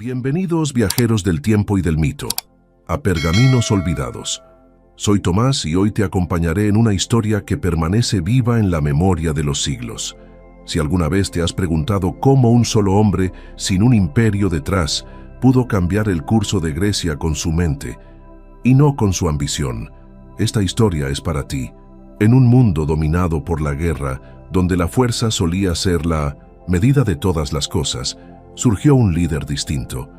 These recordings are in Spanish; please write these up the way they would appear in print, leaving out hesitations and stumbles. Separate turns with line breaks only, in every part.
Bienvenidos viajeros del tiempo y del mito, a Pergaminos Olvidados. Soy Tomás y hoy te acompañaré en una historia que permanece viva en la memoria de los siglos. Si alguna vez te has preguntado cómo un solo hombre, sin un imperio detrás, pudo cambiar el curso de Grecia con su mente, y no con su ambición, esta historia es para ti. En un mundo dominado por la guerra, donde la fuerza solía ser la medida de todas las cosas, surgió un líder distinto,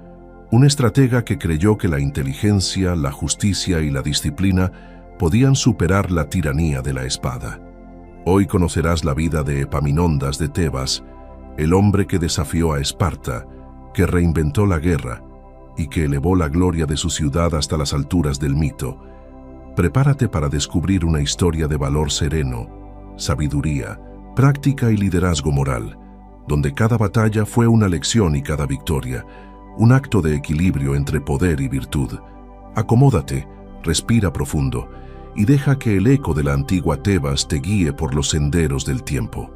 un estratega que creyó que la inteligencia, la justicia y la disciplina podían superar la tiranía de la espada. Hoy conocerás la vida de Epaminondas de Tebas, el hombre que desafió a Esparta, que reinventó la guerra y que elevó la gloria de su ciudad hasta las alturas del mito. Prepárate para descubrir una historia de valor sereno, sabiduría, práctica y liderazgo moral, donde cada batalla fue una lección y cada victoria, un acto de equilibrio entre poder y virtud. Acomódate, respira profundo y deja que el eco de la antigua Tebas te guíe por los senderos del tiempo.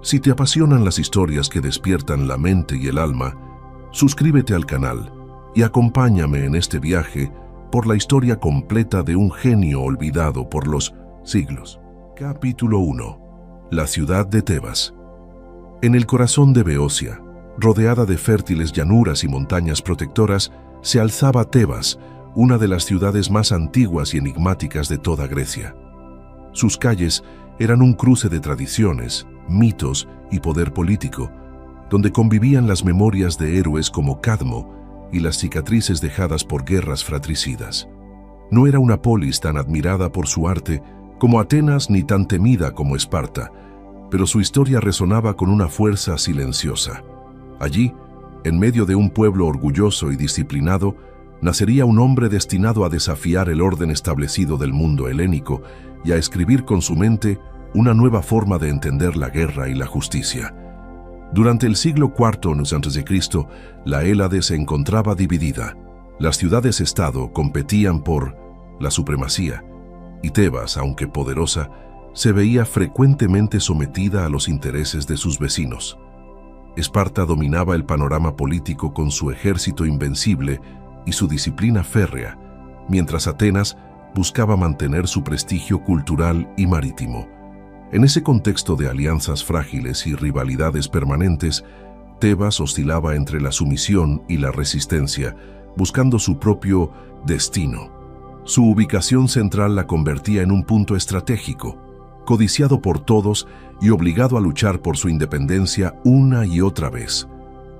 Si te apasionan las historias que despiertan la mente y el alma, suscríbete al canal y acompáñame en este viaje por la historia completa de un genio olvidado por los siglos. Capítulo 1. La ciudad de Tebas. En el corazón de Beocia, rodeada de fértiles llanuras y montañas protectoras, se alzaba Tebas, una de las ciudades más antiguas y enigmáticas de toda Grecia. Sus calles eran un cruce de tradiciones, mitos y poder político, donde convivían las memorias de héroes como Cadmo y las cicatrices dejadas por guerras fratricidas. No era una polis tan admirada por su arte como Atenas ni tan temida como Esparta, pero su historia resonaba con una fuerza silenciosa. Allí, en medio de un pueblo orgulloso y disciplinado, nacería un hombre destinado a desafiar el orden establecido del mundo helénico y a escribir con su mente una nueva forma de entender la guerra y la justicia. Durante el siglo IV a.C., la Hélade se encontraba dividida. Las ciudades-estado competían por la supremacía, y Tebas, aunque poderosa, se veía frecuentemente sometida a los intereses de sus vecinos. Esparta dominaba el panorama político con su ejército invencible y su disciplina férrea, mientras Atenas buscaba mantener su prestigio cultural y marítimo. En ese contexto de alianzas frágiles y rivalidades permanentes, Tebas oscilaba entre la sumisión y la resistencia, buscando su propio destino. Su ubicación central la convertía en un punto estratégico, codiciado por todos y obligado a luchar por su independencia una y otra vez.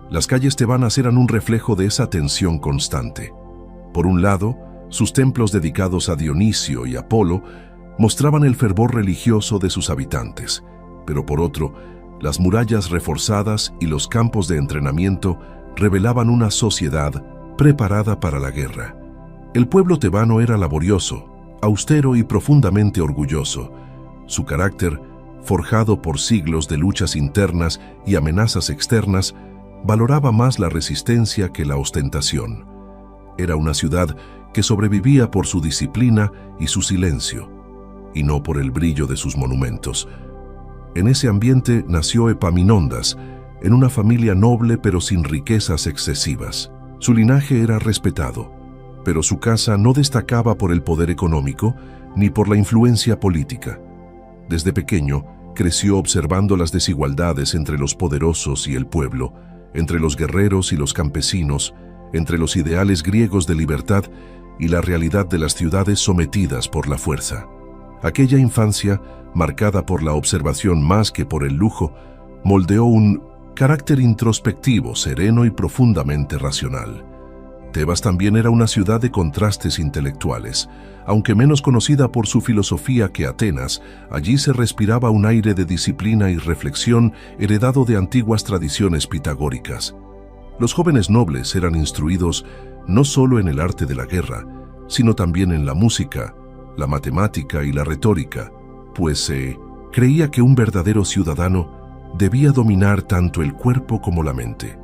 Las calles tebanas eran un reflejo de esa tensión constante. Por un lado, sus templos dedicados a Dionisio y Apolo mostraban el fervor religioso de sus habitantes, pero por otro, las murallas reforzadas y los campos de entrenamiento revelaban una sociedad preparada para la guerra. El pueblo tebano era laborioso, austero y profundamente orgulloso. Su carácter, forjado por siglos de luchas internas y amenazas externas, valoraba más la resistencia que la ostentación. Era una ciudad que sobrevivía por su disciplina y su silencio, y no por el brillo de sus monumentos. En ese ambiente nació Epaminondas, en una familia noble pero sin riquezas excesivas. Su linaje era respetado, pero su casa no destacaba por el poder económico ni por la influencia política. Desde pequeño, creció observando las desigualdades entre los poderosos y el pueblo, entre los guerreros y los campesinos, entre los ideales griegos de libertad y la realidad de las ciudades sometidas por la fuerza. Aquella infancia, marcada por la observación más que por el lujo, moldeó un carácter introspectivo, sereno y profundamente racional. Tebas también era una ciudad de contrastes intelectuales. Aunque menos conocida por su filosofía que Atenas, allí se respiraba un aire de disciplina y reflexión heredado de antiguas tradiciones pitagóricas. Los jóvenes nobles eran instruidos no solo en el arte de la guerra, sino también en la música, la matemática y la retórica, pues se creía que un verdadero ciudadano debía dominar tanto el cuerpo como la mente.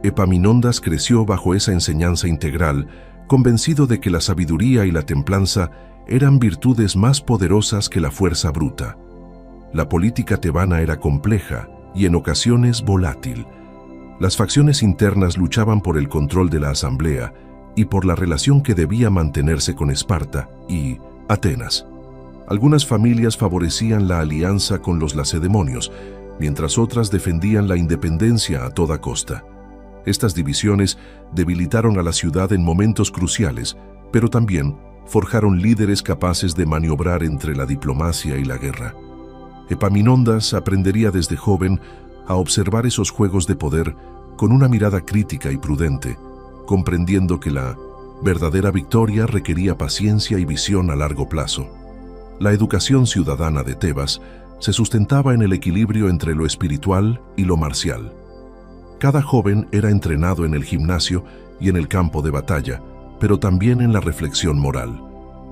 Epaminondas creció bajo esa enseñanza integral, convencido de que la sabiduría y la templanza eran virtudes más poderosas que la fuerza bruta. La política tebana era compleja y en ocasiones volátil. Las facciones internas luchaban por el control de la asamblea y por la relación que debía mantenerse con Esparta y Atenas. Algunas familias favorecían la alianza con los lacedemonios, mientras otras defendían la independencia a toda costa. Estas divisiones debilitaron a la ciudad en momentos cruciales, pero también forjaron líderes capaces de maniobrar entre la diplomacia y la guerra. Epaminondas aprendería desde joven a observar esos juegos de poder con una mirada crítica y prudente, comprendiendo que la verdadera victoria requería paciencia y visión a largo plazo. La educación ciudadana de Tebas se sustentaba en el equilibrio entre lo espiritual y lo marcial. Cada joven era entrenado en el gimnasio y en el campo de batalla, pero también en la reflexión moral.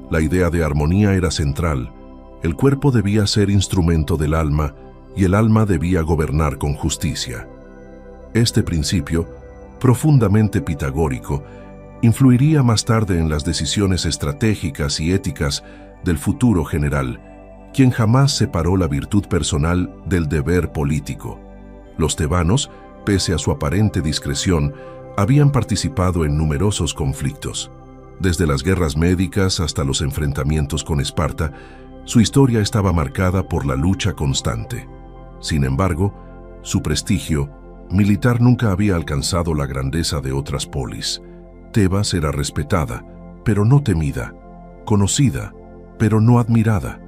La idea de armonía era central. El cuerpo debía ser instrumento del alma y el alma debía gobernar con justicia. Este principio, profundamente pitagórico, influiría más tarde en las decisiones estratégicas y éticas del futuro general, quien jamás separó la virtud personal del deber político. Los tebanos, pese a su aparente discreción, habían participado en numerosos conflictos. Desde las guerras médicas hasta los enfrentamientos con Esparta, su historia estaba marcada por la lucha constante. Sin embargo, su prestigio militar nunca había alcanzado la grandeza de otras polis. Tebas era respetada, pero no temida, conocida, pero no admirada.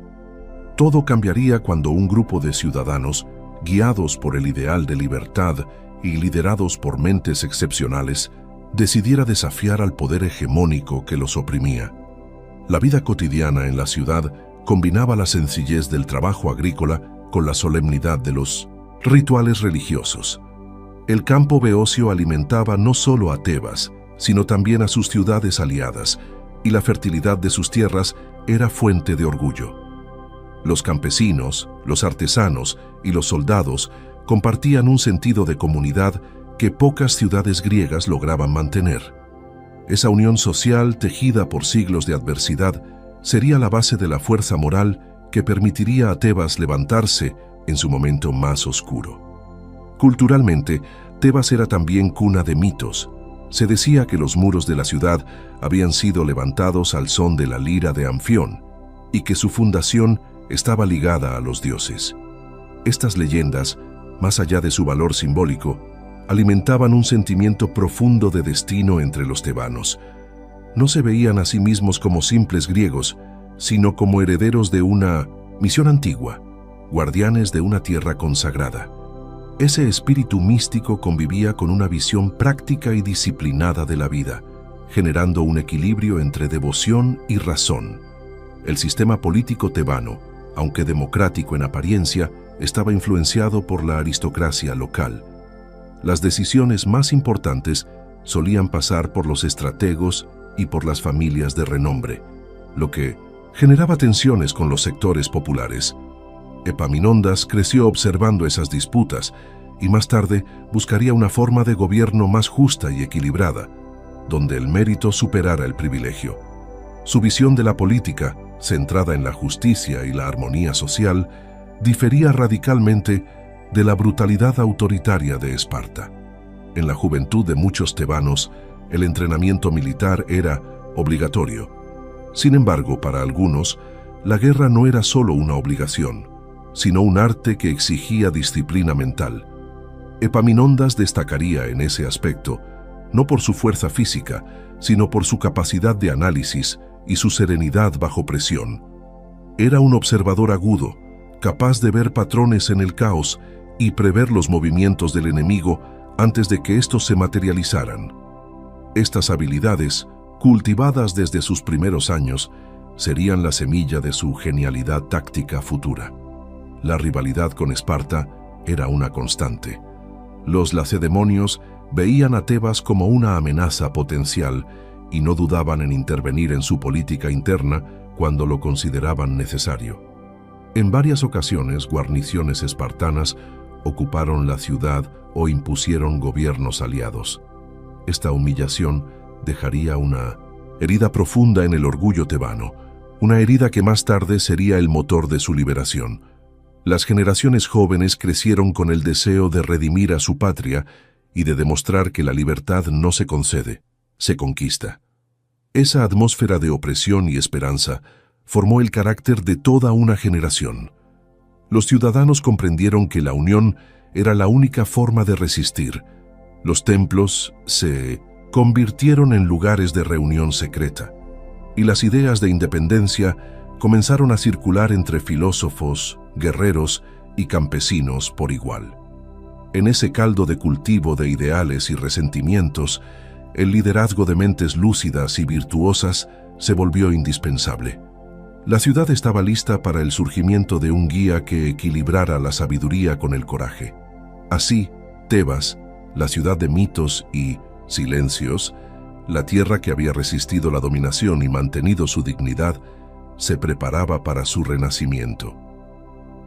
Todo cambiaría cuando un grupo de ciudadanos, guiados por el ideal de libertad y liderados por mentes excepcionales, decidiera desafiar al poder hegemónico que los oprimía. La vida cotidiana en la ciudad combinaba la sencillez del trabajo agrícola con la solemnidad de los rituales religiosos. El campo beocio alimentaba no solo a Tebas, sino también a sus ciudades aliadas, y la fertilidad de sus tierras era fuente de orgullo. Los campesinos, los artesanos y los soldados compartían un sentido de comunidad que pocas ciudades griegas lograban mantener. Esa unión social, tejida por siglos de adversidad, sería la base de la fuerza moral que permitiría a Tebas levantarse en su momento más oscuro. Culturalmente, Tebas era también cuna de mitos. Se decía que los muros de la ciudad habían sido levantados al son de la lira de Anfión y que su fundación estaba ligada a los dioses. Estas leyendas, más allá de su valor simbólico, alimentaban un sentimiento profundo de destino entre los tebanos. No se veían a sí mismos como simples griegos, sino como herederos de una misión antigua, guardianes de una tierra consagrada. Ese espíritu místico convivía con una visión práctica y disciplinada de la vida, generando un equilibrio entre devoción y razón. El sistema político tebano, aunque democrático en apariencia, estaba influenciado por la aristocracia local. Las decisiones más importantes solían pasar por los estrategos y por las familias de renombre, lo que generaba tensiones con los sectores populares. Epaminondas creció observando esas disputas y más tarde buscaría una forma de gobierno más justa y equilibrada, donde el mérito superara el privilegio. Su visión de la política, centrada en la justicia y la armonía social, difería radicalmente de la brutalidad autoritaria de Esparta. En la juventud de muchos tebanos, el entrenamiento militar era obligatorio. Sin embargo, para algunos, la guerra no era solo una obligación, sino un arte que exigía disciplina mental. Epaminondas destacaría en ese aspecto, no por su fuerza física, sino por su capacidad de análisis y su serenidad bajo presión. Era un observador agudo, capaz de ver patrones en el caos y prever los movimientos del enemigo antes de que estos se materializaran. Estas habilidades, cultivadas desde sus primeros años, serían la semilla de su genialidad táctica futura. La rivalidad con Esparta era una constante. Los lacedemonios veían a Tebas como una amenaza potencial y no dudaban en intervenir en su política interna cuando lo consideraban necesario. En varias ocasiones, guarniciones espartanas ocuparon la ciudad o impusieron gobiernos aliados. Esta humillación dejaría una herida profunda en el orgullo tebano, una herida que más tarde sería el motor de su liberación. Las generaciones jóvenes crecieron con el deseo de redimir a su patria y de demostrar que la libertad no se concede, se conquista. Esa atmósfera de opresión y esperanza formó el carácter de toda una generación. Los ciudadanos comprendieron que la unión era la única forma de resistir. Los templos se convirtieron en lugares de reunión secreta, y las ideas de independencia comenzaron a circular entre filósofos, guerreros y campesinos por igual. En ese caldo de cultivo de ideales y resentimientos, el liderazgo de mentes lúcidas y virtuosas se volvió indispensable. La ciudad estaba lista para el surgimiento de un guía que equilibrara la sabiduría con el coraje. Así, Tebas, la ciudad de mitos y silencios, la tierra que había resistido la dominación y mantenido su dignidad, se preparaba para su renacimiento.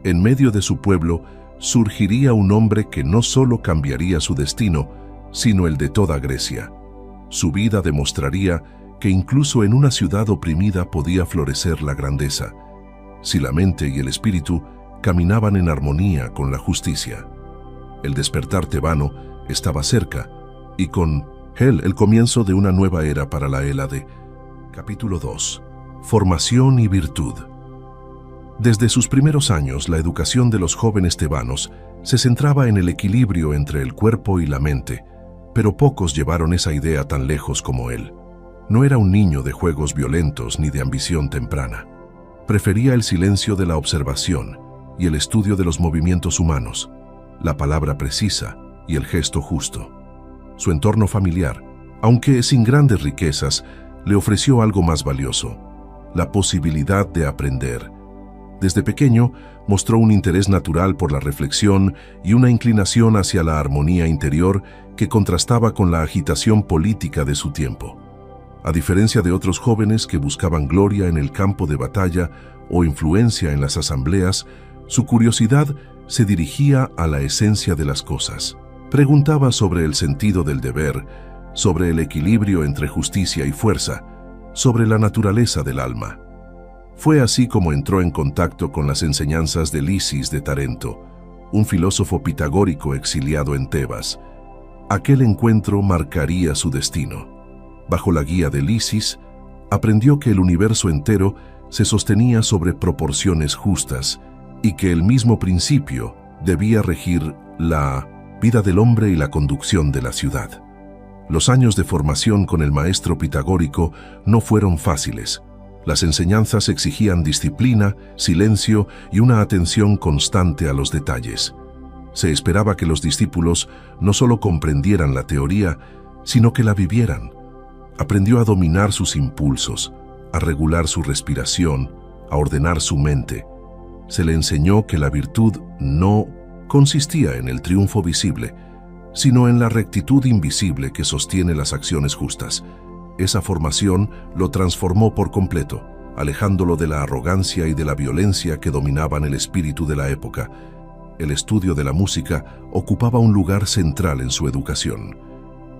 En medio de su pueblo surgiría un hombre que no solo cambiaría su destino, sino el de toda Grecia. Su vida demostraría que incluso en una ciudad oprimida podía florecer la grandeza, si la mente y el espíritu caminaban en armonía con la justicia. El despertar tebano estaba cerca, y con él el comienzo de una nueva era para la Hélade. Capítulo 2. Formación y virtud. Desde sus primeros años, la educación de los jóvenes tebanos se centraba en el equilibrio entre el cuerpo y la mente, pero pocos llevaron esa idea tan lejos como él. No era un niño de juegos violentos ni de ambición temprana. Prefería el silencio de la observación y el estudio de los movimientos humanos, la palabra precisa y el gesto justo. Su entorno familiar, aunque sin grandes riquezas, le ofreció algo más valioso: la posibilidad de aprender. Desde pequeño mostró un interés natural por la reflexión y una inclinación hacia la armonía interior que contrastaba con la agitación política de su tiempo. A diferencia de otros jóvenes que buscaban gloria en el campo de batalla o influencia en las asambleas, su curiosidad se dirigía a la esencia de las cosas. Preguntaba sobre el sentido del deber, sobre el equilibrio entre justicia y fuerza, sobre la naturaleza del alma. Fue así como entró en contacto con las enseñanzas de Lisis de Tarento, un filósofo pitagórico exiliado en Tebas. Aquel encuentro marcaría su destino. Bajo la guía de Lisis, aprendió que el universo entero se sostenía sobre proporciones justas y que el mismo principio debía regir la vida del hombre y la conducción de la ciudad. Los años de formación con el maestro pitagórico no fueron fáciles. Las enseñanzas exigían disciplina, silencio y una atención constante a los detalles. Se esperaba que los discípulos no solo comprendieran la teoría, sino que la vivieran. Aprendió a dominar sus impulsos, a regular su respiración, a ordenar su mente. Se le enseñó que la virtud no consistía en el triunfo visible, sino en la rectitud invisible que sostiene las acciones justas. Esa formación lo transformó por completo, alejándolo de la arrogancia y de la violencia que dominaban el espíritu de la época. El estudio de la música ocupaba un lugar central en su educación.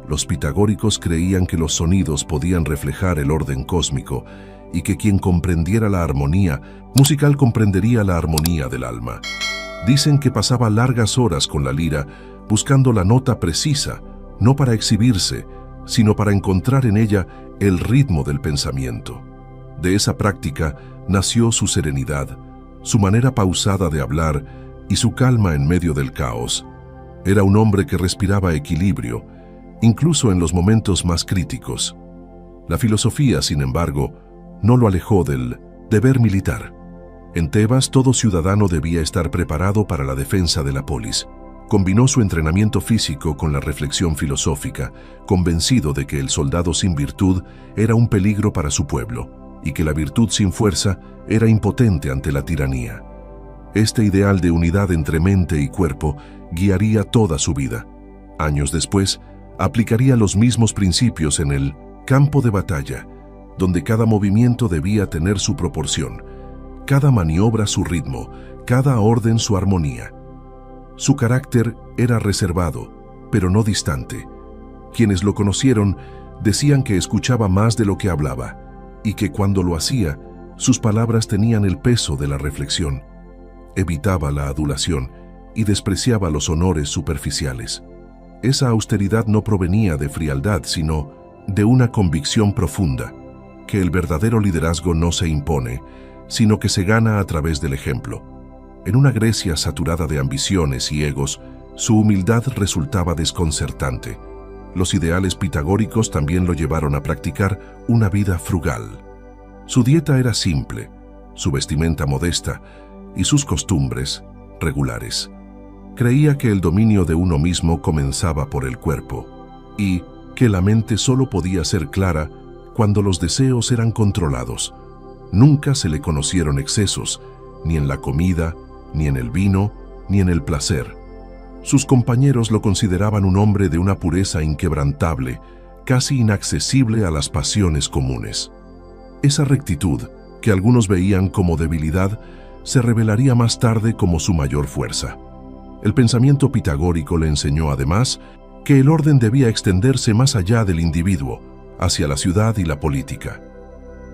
Los pitagóricos creían que los sonidos podían reflejar el orden cósmico y que quien comprendiera la armonía musical comprendería la armonía del alma. Dicen que pasaba largas horas con la lira buscando la nota precisa, no para exhibirse, sino para encontrar en ella el ritmo del pensamiento. De esa práctica nació su serenidad, su manera pausada de hablar y su calma en medio del caos. Era un hombre que respiraba equilibrio, incluso en los momentos más críticos. La filosofía, sin embargo, no lo alejó del deber militar. En Tebas, todo ciudadano debía estar preparado para la defensa de la polis. Combinó su entrenamiento físico con la reflexión filosófica, convencido de que el soldado sin virtud era un peligro para su pueblo y que la virtud sin fuerza era impotente ante la tiranía. Este ideal de unidad entre mente y cuerpo guiaría toda su vida. Años después, aplicaría los mismos principios en el campo de batalla, donde cada movimiento debía tener su proporción, cada maniobra su ritmo, cada orden su armonía. Su carácter era reservado, pero no distante. Quienes lo conocieron decían que escuchaba más de lo que hablaba, y que cuando lo hacía, sus palabras tenían el peso de la reflexión. Evitaba la adulación y despreciaba los honores superficiales. Esa austeridad no provenía de frialdad, sino de una convicción profunda, que el verdadero liderazgo no se impone, sino que se gana a través del ejemplo. En una Grecia saturada de ambiciones y egos, su humildad resultaba desconcertante. Los ideales pitagóricos también lo llevaron a practicar una vida frugal. Su dieta era simple, su vestimenta modesta y sus costumbres regulares. Creía que el dominio de uno mismo comenzaba por el cuerpo y que la mente solo podía ser clara cuando los deseos eran controlados. Nunca se le conocieron excesos, ni en la comida, ni en el vino, ni en el placer. Sus compañeros lo consideraban un hombre de una pureza inquebrantable, casi inaccesible a las pasiones comunes. Esa rectitud, que algunos veían como debilidad, se revelaría más tarde como su mayor fuerza. El pensamiento pitagórico le enseñó además que el orden debía extenderse más allá del individuo, hacia la ciudad y la política.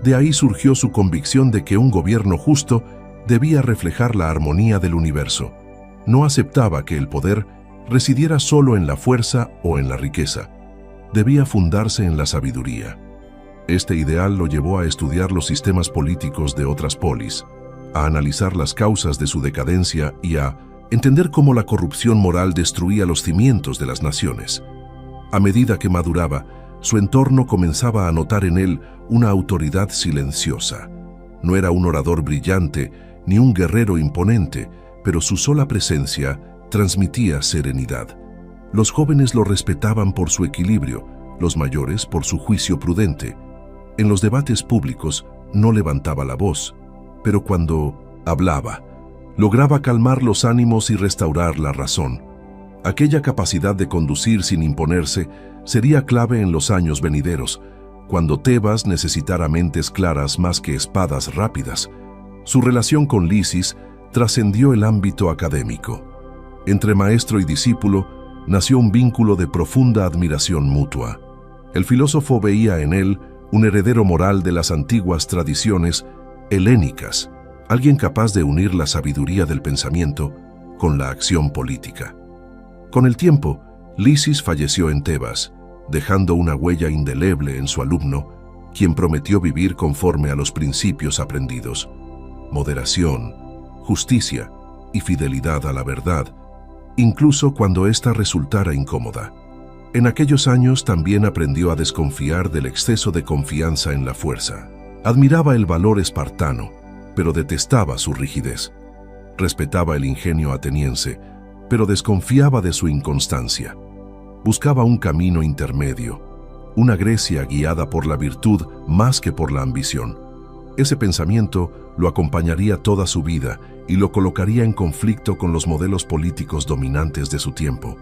De ahí surgió su convicción de que un gobierno justo debía reflejar la armonía del universo. No aceptaba que el poder residiera solo en la fuerza o en la riqueza. Debía fundarse en la sabiduría. Este ideal lo llevó a estudiar los sistemas políticos de otras polis, a analizar las causas de su decadencia y a entender cómo la corrupción moral destruía los cimientos de las naciones. A medida que maduraba, su entorno comenzaba a notar en él una autoridad silenciosa. No era un orador brillante ni un guerrero imponente, pero su sola presencia transmitía serenidad. Los jóvenes lo respetaban por su equilibrio, los mayores por su juicio prudente. En los debates públicos no levantaba la voz, pero cuando hablaba, lograba calmar los ánimos y restaurar la razón. Aquella capacidad de conducir sin imponerse sería clave en los años venideros, cuando Tebas necesitara mentes claras más que espadas rápidas. Su relación con Lisis trascendió el ámbito académico. Entre maestro y discípulo nació un vínculo de profunda admiración mutua. El filósofo veía en él un heredero moral de las antiguas tradiciones helénicas, alguien capaz de unir la sabiduría del pensamiento con la acción política. Con el tiempo, Lisis falleció en Tebas, dejando una huella indeleble en su alumno, quien prometió vivir conforme a los principios aprendidos: moderación, justicia y fidelidad a la verdad, incluso cuando ésta resultara incómoda. En aquellos años también aprendió a desconfiar del exceso de confianza en la fuerza. Admiraba el valor espartano, pero detestaba su rigidez. Respetaba el ingenio ateniense, pero desconfiaba de su inconstancia. Buscaba un camino intermedio, una Grecia guiada por la virtud más que por la ambición. Ese pensamiento lo acompañaría toda su vida y lo colocaría en conflicto con los modelos políticos dominantes de su tiempo.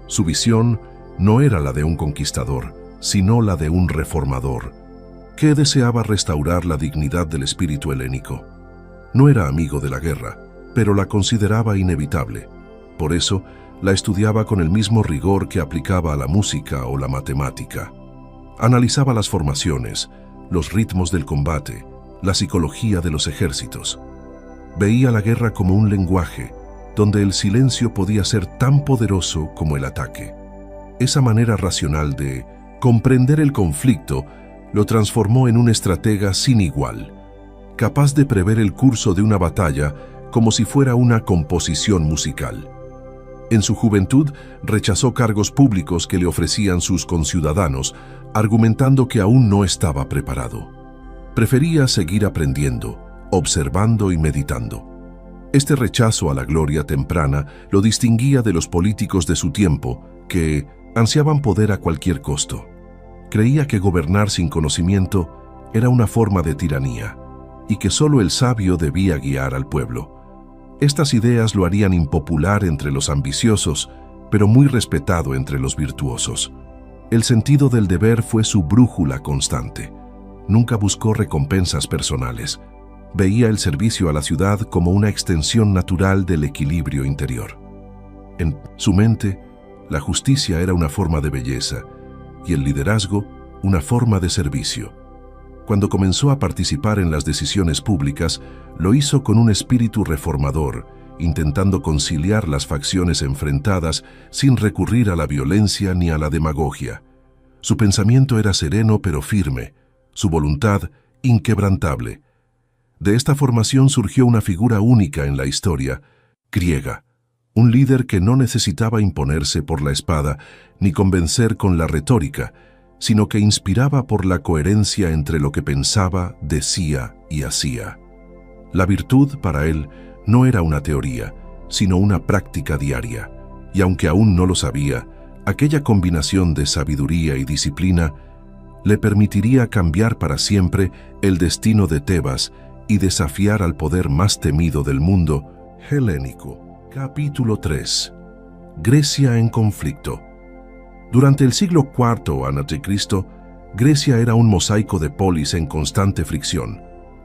Su visión no era la de un conquistador, sino la de un reformador, que deseaba restaurar la dignidad del espíritu helénico. No era amigo de la guerra, pero la consideraba inevitable. Por eso, la estudiaba con el mismo rigor que aplicaba a la música o la matemática. Analizaba las formaciones, los ritmos del combate, la psicología de los ejércitos. Veía la guerra como un lenguaje, donde el silencio podía ser tan poderoso como el ataque. Esa manera racional de comprender el conflicto lo transformó en un estratega sin igual, capaz de prever el curso de una batalla como si fuera una composición musical. En su juventud rechazó cargos públicos que le ofrecían sus conciudadanos, argumentando que aún no estaba preparado. Prefería seguir aprendiendo, observando y meditando. Este rechazo a la gloria temprana lo distinguía de los políticos de su tiempo, que ansiaban poder a cualquier costo. Creía que gobernar sin conocimiento era una forma de tiranía, y que solo el sabio debía guiar al pueblo. Estas ideas lo harían impopular entre los ambiciosos, pero muy respetado entre los virtuosos. El sentido del deber fue su brújula constante. Nunca buscó recompensas personales. Veía el servicio a la ciudad como una extensión natural del equilibrio interior. En su mente, la justicia era una forma de belleza y el liderazgo una forma de servicio. Cuando comenzó a participar en las decisiones públicas, lo hizo con un espíritu reformador intentando conciliar las facciones enfrentadas sin recurrir a la violencia ni a la demagogia. Su pensamiento era sereno pero firme, su voluntad inquebrantable. De esta formación surgió una figura única en la historia, griega, un líder que no necesitaba imponerse por la espada ni convencer con la retórica, sino que inspiraba por la coherencia entre lo que pensaba, decía y hacía. La virtud, para él, no era una teoría, sino una práctica diaria, y aunque aún no lo sabía, aquella combinación de sabiduría y disciplina le permitiría cambiar para siempre el destino de Tebas y desafiar al poder más temido del mundo, helénico. Capítulo 3. Grecia en conflicto. Durante el siglo IV a.C., Grecia era un mosaico de polis en constante fricción.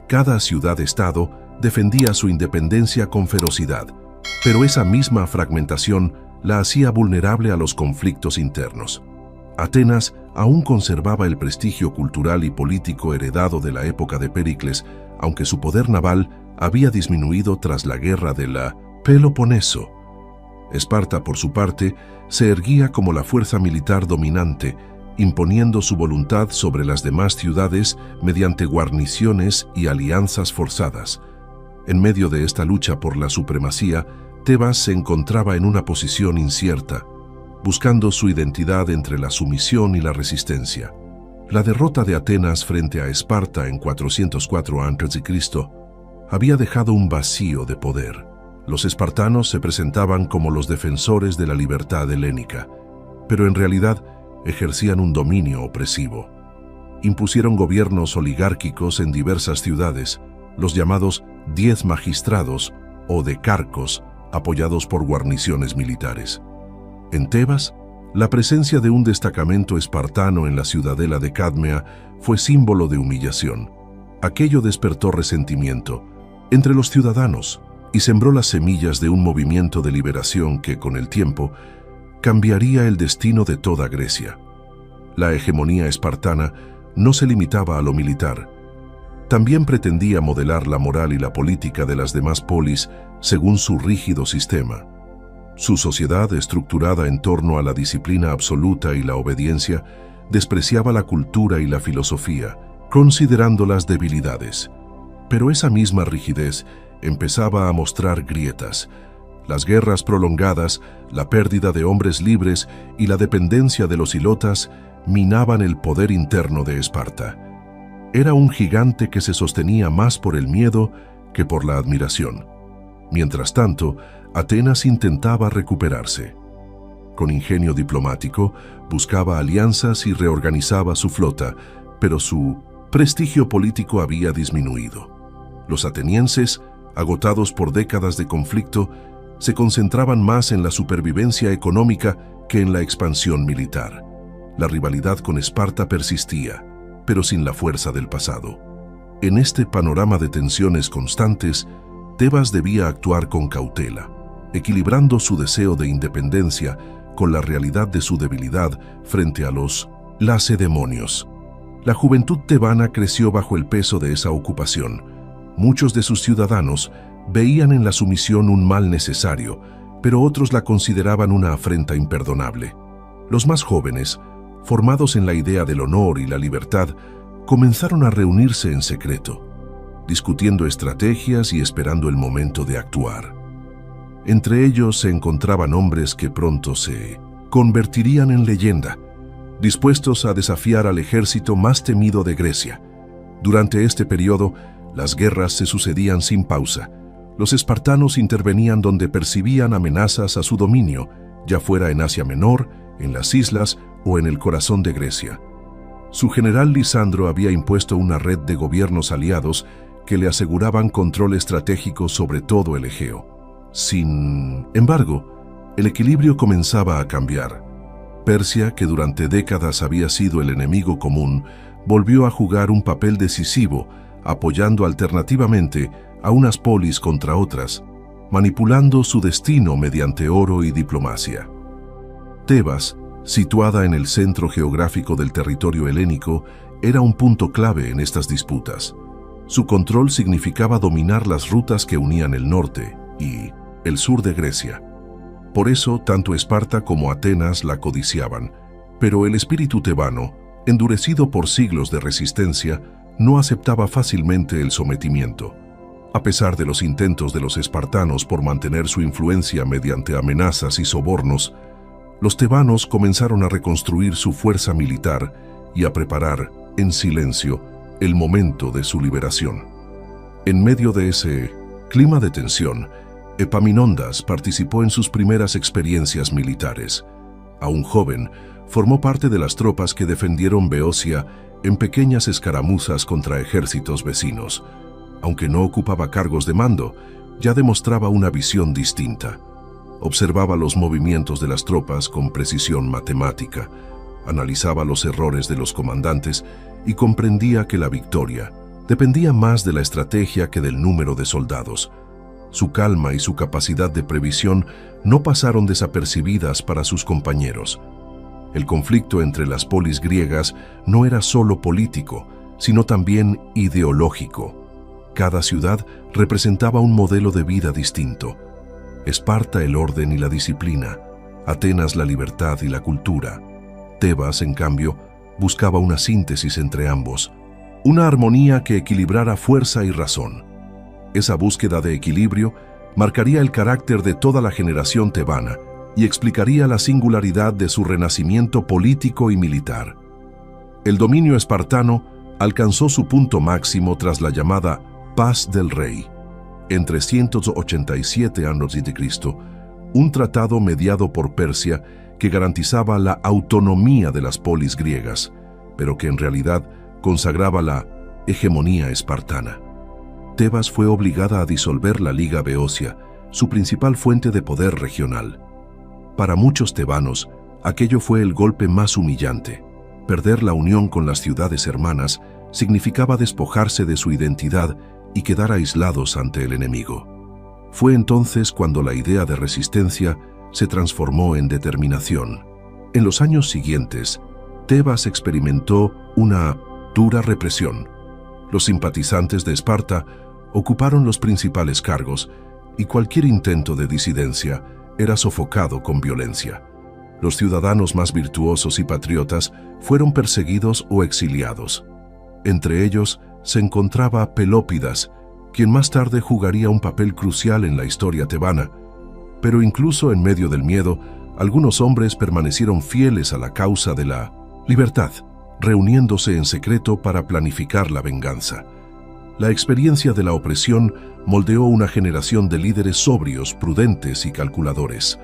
Cada ciudad-estado defendía su independencia con ferocidad, pero esa misma fragmentación la hacía vulnerable a los conflictos internos. Atenas aún conservaba el prestigio cultural y político heredado de la época de Péricles, aunque su poder naval había disminuido tras la guerra de la Peloponeso. Esparta, por su parte, se erguía como la fuerza militar dominante, imponiendo su voluntad sobre las demás ciudades mediante guarniciones y alianzas forzadas. En medio de esta lucha por la supremacía, Tebas se encontraba en una posición incierta, buscando su identidad entre la sumisión y la resistencia. La derrota de Atenas frente a Esparta en 404 a.C. había dejado un vacío de poder. Los espartanos se presentaban como los defensores de la libertad helénica, pero en realidad ejercían un dominio opresivo. Impusieron gobiernos oligárquicos en diversas ciudades, los llamados 10 magistrados o decarcos, apoyados por guarniciones militares. En Tebas, la presencia de un destacamento espartano en la ciudadela de Cadmea fue símbolo de humillación. Aquello despertó resentimiento entre los ciudadanos y sembró las semillas de un movimiento de liberación que, con el tiempo, cambiaría el destino de toda Grecia. La hegemonía espartana no se limitaba a lo militar. También pretendía modelar la moral y la política de las demás polis según su rígido sistema. Su sociedad, estructurada en torno a la disciplina absoluta y la obediencia, despreciaba la cultura y la filosofía, considerándolas debilidades. Pero esa misma rigidez empezaba a mostrar grietas. Las guerras prolongadas, la pérdida de hombres libres y la dependencia de los hilotas minaban el poder interno de Esparta. Era un gigante que se sostenía más por el miedo que por la admiración. Mientras tanto, Atenas intentaba recuperarse. Con ingenio diplomático, buscaba alianzas y reorganizaba su flota, pero su prestigio político había disminuido. Los atenienses, agotados por décadas de conflicto, se concentraban más en la supervivencia económica que en la expansión militar. La rivalidad con Esparta persistía, pero sin la fuerza del pasado. En este panorama de tensiones constantes, Tebas debía actuar con cautela, equilibrando su deseo de independencia con la realidad de su debilidad frente a los lacedemonios. La juventud tebana creció bajo el peso de esa ocupación. Muchos de sus ciudadanos veían en la sumisión un mal necesario, pero otros la consideraban una afrenta imperdonable. Los más jóvenes, formados en la idea del honor y la libertad, comenzaron a reunirse en secreto, discutiendo estrategias y esperando el momento de actuar. Entre ellos se encontraban hombres que pronto se convertirían en leyenda, dispuestos a desafiar al ejército más temido de Grecia. Durante este periodo, las guerras se sucedían sin pausa. Los espartanos intervenían donde percibían amenazas a su dominio, ya fuera en Asia Menor, en las islas o en el corazón de Grecia. Su general Lisandro había impuesto una red de gobiernos aliados que le aseguraban control estratégico sobre todo el Egeo. Sin embargo, el equilibrio comenzaba a cambiar. Persia, que durante décadas había sido el enemigo común, volvió a jugar un papel decisivo, apoyando alternativamente a unas polis contra otras, manipulando su destino mediante oro y diplomacia. Tebas, situada en el centro geográfico del territorio helénico, era un punto clave en estas disputas. Su control significaba dominar las rutas que unían el norte y el sur de Grecia. Por eso, tanto Esparta como Atenas la codiciaban, pero el espíritu tebano, endurecido por siglos de resistencia, no aceptaba fácilmente el sometimiento. A pesar de los intentos de los espartanos por mantener su influencia mediante amenazas y sobornos, los tebanos comenzaron a reconstruir su fuerza militar y a preparar, en silencio, el momento de su liberación. En medio de ese clima de tensión, Epaminondas participó en sus primeras experiencias militares. Aún joven, formó parte de las tropas que defendieron Beocia en pequeñas escaramuzas contra ejércitos vecinos. Aunque no ocupaba cargos de mando, ya demostraba una visión distinta. Observaba los movimientos de las tropas con precisión matemática, analizaba los errores de los comandantes y comprendía que la victoria dependía más de la estrategia que del número de soldados. Su calma y su capacidad de previsión no pasaron desapercibidas para sus compañeros. El conflicto entre las polis griegas no era solo político, sino también ideológico. Cada ciudad representaba un modelo de vida distinto. Esparta el orden y la disciplina, Atenas la libertad y la cultura. Tebas, en cambio, buscaba una síntesis entre ambos, una armonía que equilibrara fuerza y razón. Esa búsqueda de equilibrio marcaría el carácter de toda la generación tebana y explicaría la singularidad de su renacimiento político y militar. El dominio espartano alcanzó su punto máximo tras la llamada Paz del Rey, en 387 a.C., un tratado mediado por Persia que garantizaba la autonomía de las polis griegas, pero que en realidad consagraba la hegemonía espartana. Tebas fue obligada a disolver la Liga Beocia, su principal fuente de poder regional. Para muchos tebanos, aquello fue el golpe más humillante. Perder la unión con las ciudades hermanas significaba despojarse de su identidad y quedar aislados ante el enemigo. Fue entonces cuando la idea de resistencia se transformó en determinación. En los años siguientes, Tebas experimentó una dura represión. Los simpatizantes de Esparta ocuparon los principales cargos y cualquier intento de disidencia era sofocado con violencia. Los ciudadanos más virtuosos y patriotas fueron perseguidos o exiliados. Entre ellos se encontraba Pelópidas, quien más tarde jugaría un papel crucial en la historia tebana. Pero incluso en medio del miedo, algunos hombres permanecieron fieles a la causa de la libertad, reuniéndose en secreto para planificar la venganza. La experiencia de la opresión moldeó una generación de líderes sobrios, prudentes y calculadores.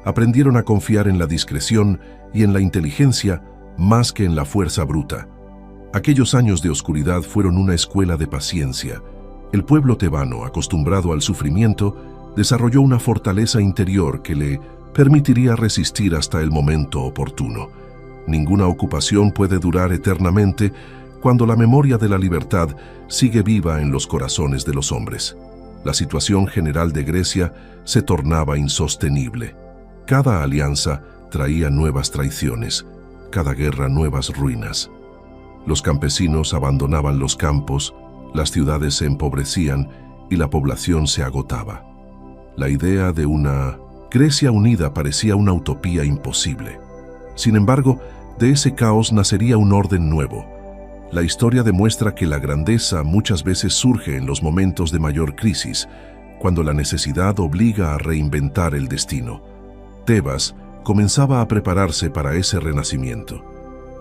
Aprendieron a confiar en la discreción y en la inteligencia más que en la fuerza bruta. Aquellos años de oscuridad fueron una escuela de paciencia. El pueblo tebano, acostumbrado al sufrimiento, desarrolló una fortaleza interior que le permitiría resistir hasta el momento oportuno. Ninguna ocupación puede durar eternamente cuando la memoria de la libertad sigue viva en los corazones de los hombres. La situación general de Grecia se tornaba insostenible. Cada alianza traía nuevas traiciones, cada guerra nuevas ruinas. Los campesinos abandonaban los campos, las ciudades se empobrecían y la población se agotaba. La idea de una Grecia unida parecía una utopía imposible. Sin embargo, de ese caos nacería un orden nuevo. La historia demuestra que la grandeza muchas veces surge en los momentos de mayor crisis, cuando la necesidad obliga a reinventar el destino. Tebas comenzaba a prepararse para ese renacimiento.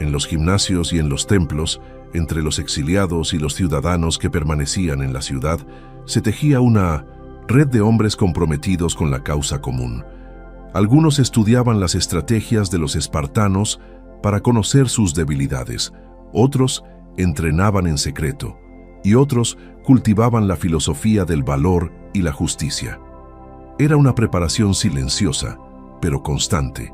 En los gimnasios y en los templos, entre los exiliados y los ciudadanos que permanecían en la ciudad, se tejía una red de hombres comprometidos con la causa común. Algunos estudiaban las estrategias de los espartanos para conocer sus debilidades, otros entrenaban en secreto, y otros cultivaban la filosofía del valor y la justicia. Era una preparación silenciosa, pero constante,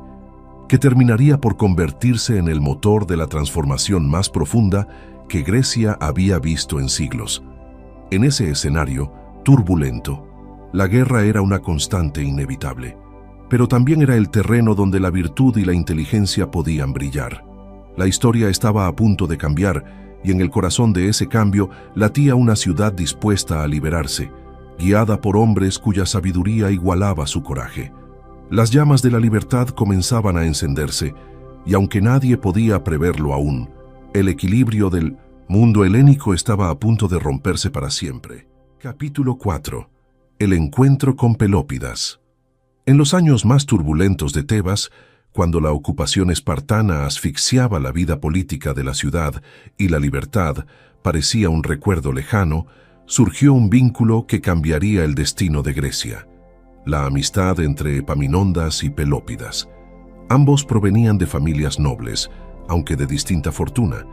que terminaría por convertirse en el motor de la transformación más profunda que Grecia había visto en siglos. En ese escenario turbulento, la guerra era una constante inevitable, pero también era el terreno donde la virtud y la inteligencia podían brillar. La historia estaba a punto de cambiar, y en el corazón de ese cambio latía una ciudad dispuesta a liberarse, guiada por hombres cuya sabiduría igualaba su coraje. Las llamas de la libertad comenzaban a encenderse, y aunque nadie podía preverlo aún, el equilibrio del mundo helénico estaba a punto de romperse para siempre. Capítulo 4. El encuentro con Pelópidas. En los años más turbulentos de Tebas, cuando la ocupación espartana asfixiaba la vida política de la ciudad y la libertad parecía un recuerdo lejano, surgió un vínculo que cambiaría el destino de Grecia: la amistad entre Epaminondas y Pelópidas. Ambos provenían de familias nobles, aunque de distinta fortuna,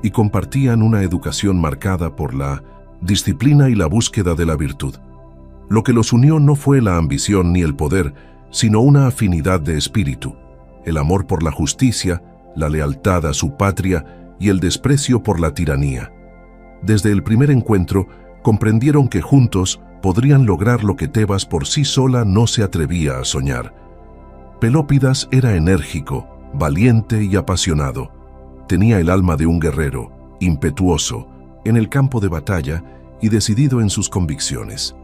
y compartían una educación marcada por la disciplina y la búsqueda de la virtud. Lo que los unió no fue la ambición ni el poder, sino una afinidad de espíritu, el amor por la justicia, la lealtad a su patria y el desprecio por la tiranía. Desde el primer encuentro, comprendieron que juntos podrían lograr lo que Tebas por sí sola no se atrevía a soñar. Pelópidas era enérgico, valiente y apasionado. Tenía el alma de un guerrero, impetuoso, en el campo de batalla y decidido en sus convicciones.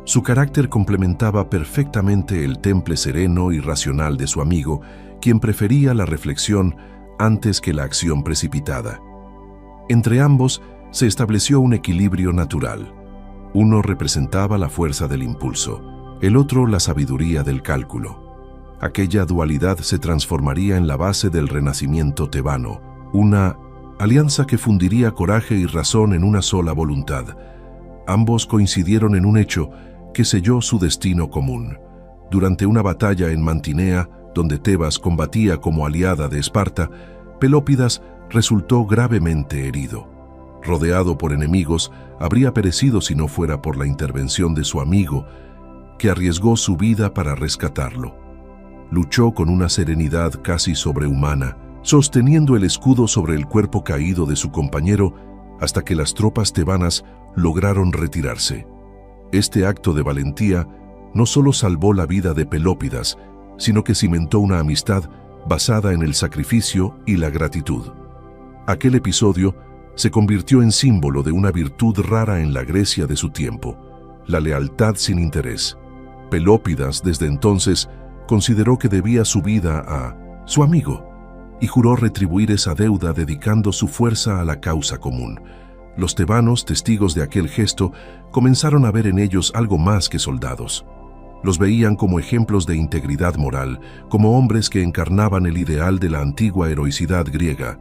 Su carácter complementaba perfectamente el temple sereno y racional de su amigo, quien prefería la reflexión antes que la acción precipitada. Entre ambos se estableció un equilibrio natural. Uno representaba la fuerza del impulso, el otro la sabiduría del cálculo. Aquella dualidad se transformaría en la base del renacimiento tebano, una alianza que fundiría coraje y razón en una sola voluntad. Ambos coincidieron en un hecho que selló su destino común. Durante una batalla en Mantinea, donde Tebas combatía como aliada de Esparta, Pelópidas resultó gravemente herido. Rodeado por enemigos, habría perecido si no fuera por la intervención de su amigo, que arriesgó su vida para rescatarlo. Luchó con una serenidad casi sobrehumana, sosteniendo el escudo sobre el cuerpo caído de su compañero hasta que las tropas tebanas lograron retirarse. Este acto de valentía no solo salvó la vida de Pelópidas, sino que cimentó una amistad basada en el sacrificio y la gratitud. Aquel episodio se convirtió en símbolo de una virtud rara en la Grecia de su tiempo: la lealtad sin interés. Pelópidas, desde entonces, consideró que debía su vida a su amigo y juró retribuir esa deuda dedicando su fuerza a la causa común. Los tebanos, testigos de aquel gesto, comenzaron a ver en ellos algo más que soldados. Los veían como ejemplos de integridad moral, como hombres que encarnaban el ideal de la antigua heroicidad griega.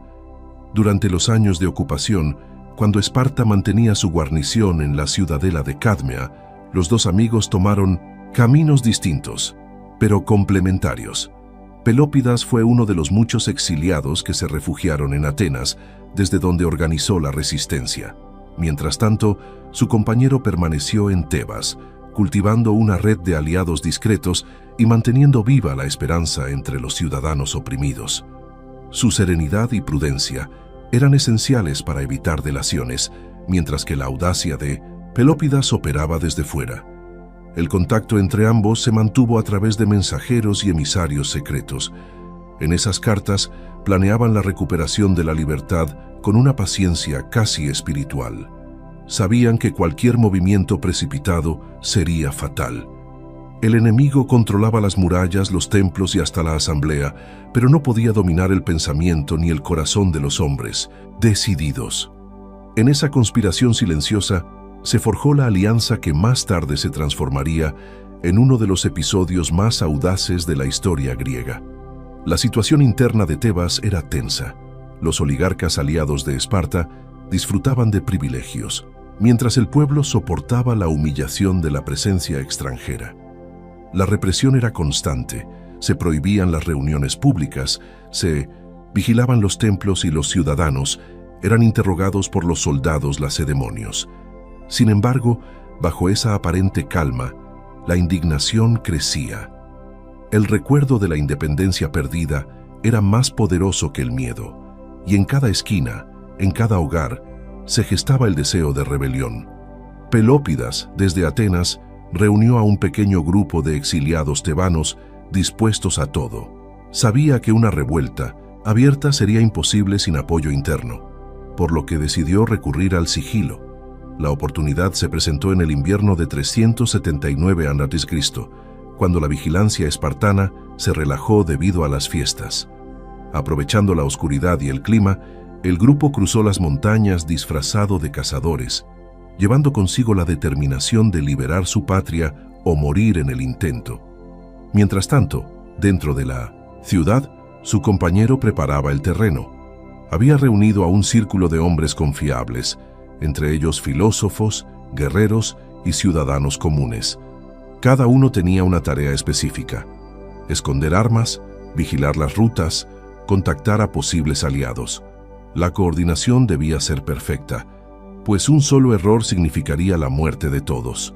Durante los años de ocupación, cuando Esparta mantenía su guarnición en la ciudadela de Cadmea, los dos amigos tomaron caminos distintos, pero complementarios. Pelópidas fue uno de los muchos exiliados que se refugiaron en Atenas, desde donde organizó la resistencia. Mientras tanto, su compañero permaneció en Tebas, cultivando una red de aliados discretos y manteniendo viva la esperanza entre los ciudadanos oprimidos. Su serenidad y prudencia eran esenciales para evitar delaciones, mientras que la audacia de Pelópidas operaba desde fuera. El contacto entre ambos se mantuvo a través de mensajeros y emisarios secretos. En esas cartas planeaban la recuperación de la libertad con una paciencia casi espiritual. Sabían que cualquier movimiento precipitado sería fatal. El enemigo controlaba las murallas, los templos y hasta la asamblea, pero no podía dominar el pensamiento ni el corazón de los hombres, decididos. En esa conspiración silenciosa se forjó la alianza que más tarde se transformaría en uno de los episodios más audaces de la historia griega. La situación interna de Tebas era tensa. Los oligarcas aliados de Esparta disfrutaban de privilegios, mientras el pueblo soportaba la humillación de la presencia extranjera. La represión era constante, se prohibían las reuniones públicas, se vigilaban los templos y los ciudadanos eran interrogados por los soldados lacedemonios. Sin embargo, bajo esa aparente calma, la indignación crecía. El recuerdo de la independencia perdida era más poderoso que el miedo, y en cada esquina, en cada hogar, se gestaba el deseo de rebelión. Pelópidas, desde Atenas, reunió a un pequeño grupo de exiliados tebanos dispuestos a todo. Sabía que una revuelta abierta sería imposible sin apoyo interno, por lo que decidió recurrir al sigilo. La oportunidad se presentó en el invierno de 379 a.C., cuando la vigilancia espartana se relajó debido a las fiestas. Aprovechando la oscuridad y el clima, el grupo cruzó las montañas disfrazado de cazadores, llevando consigo la determinación de liberar su patria o morir en el intento. Mientras tanto, dentro de la ciudad, su compañero preparaba el terreno. Había reunido a un círculo de hombres confiables, entre ellos filósofos, guerreros y ciudadanos comunes. Cada uno tenía una tarea específica: esconder armas, vigilar las rutas, contactar a posibles aliados. La coordinación debía ser perfecta, pues un solo error significaría la muerte de todos.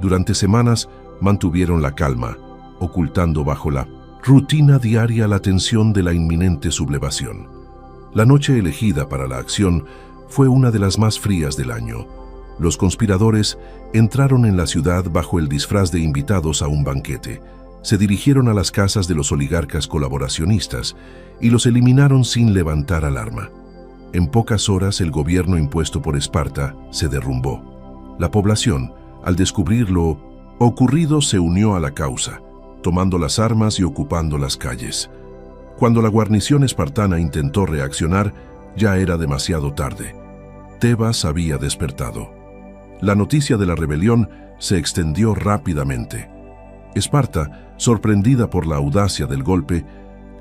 Durante semanas mantuvieron la calma, ocultando bajo la rutina diaria la tensión de la inminente sublevación. La noche elegida para la acción fue una de las más frías del año. Los conspiradores entraron en la ciudad bajo el disfraz de invitados a un banquete. Se dirigieron a las casas de los oligarcas colaboracionistas y los eliminaron sin levantar alarma. En pocas horas el gobierno impuesto por Esparta se derrumbó. La población, al descubrir lo ocurrido, se unió a la causa, tomando las armas y ocupando las calles. Cuando la guarnición espartana intentó reaccionar, ya era demasiado tarde. Tebas había despertado. La noticia de la rebelión se extendió rápidamente. Esparta, sorprendida por la audacia del golpe,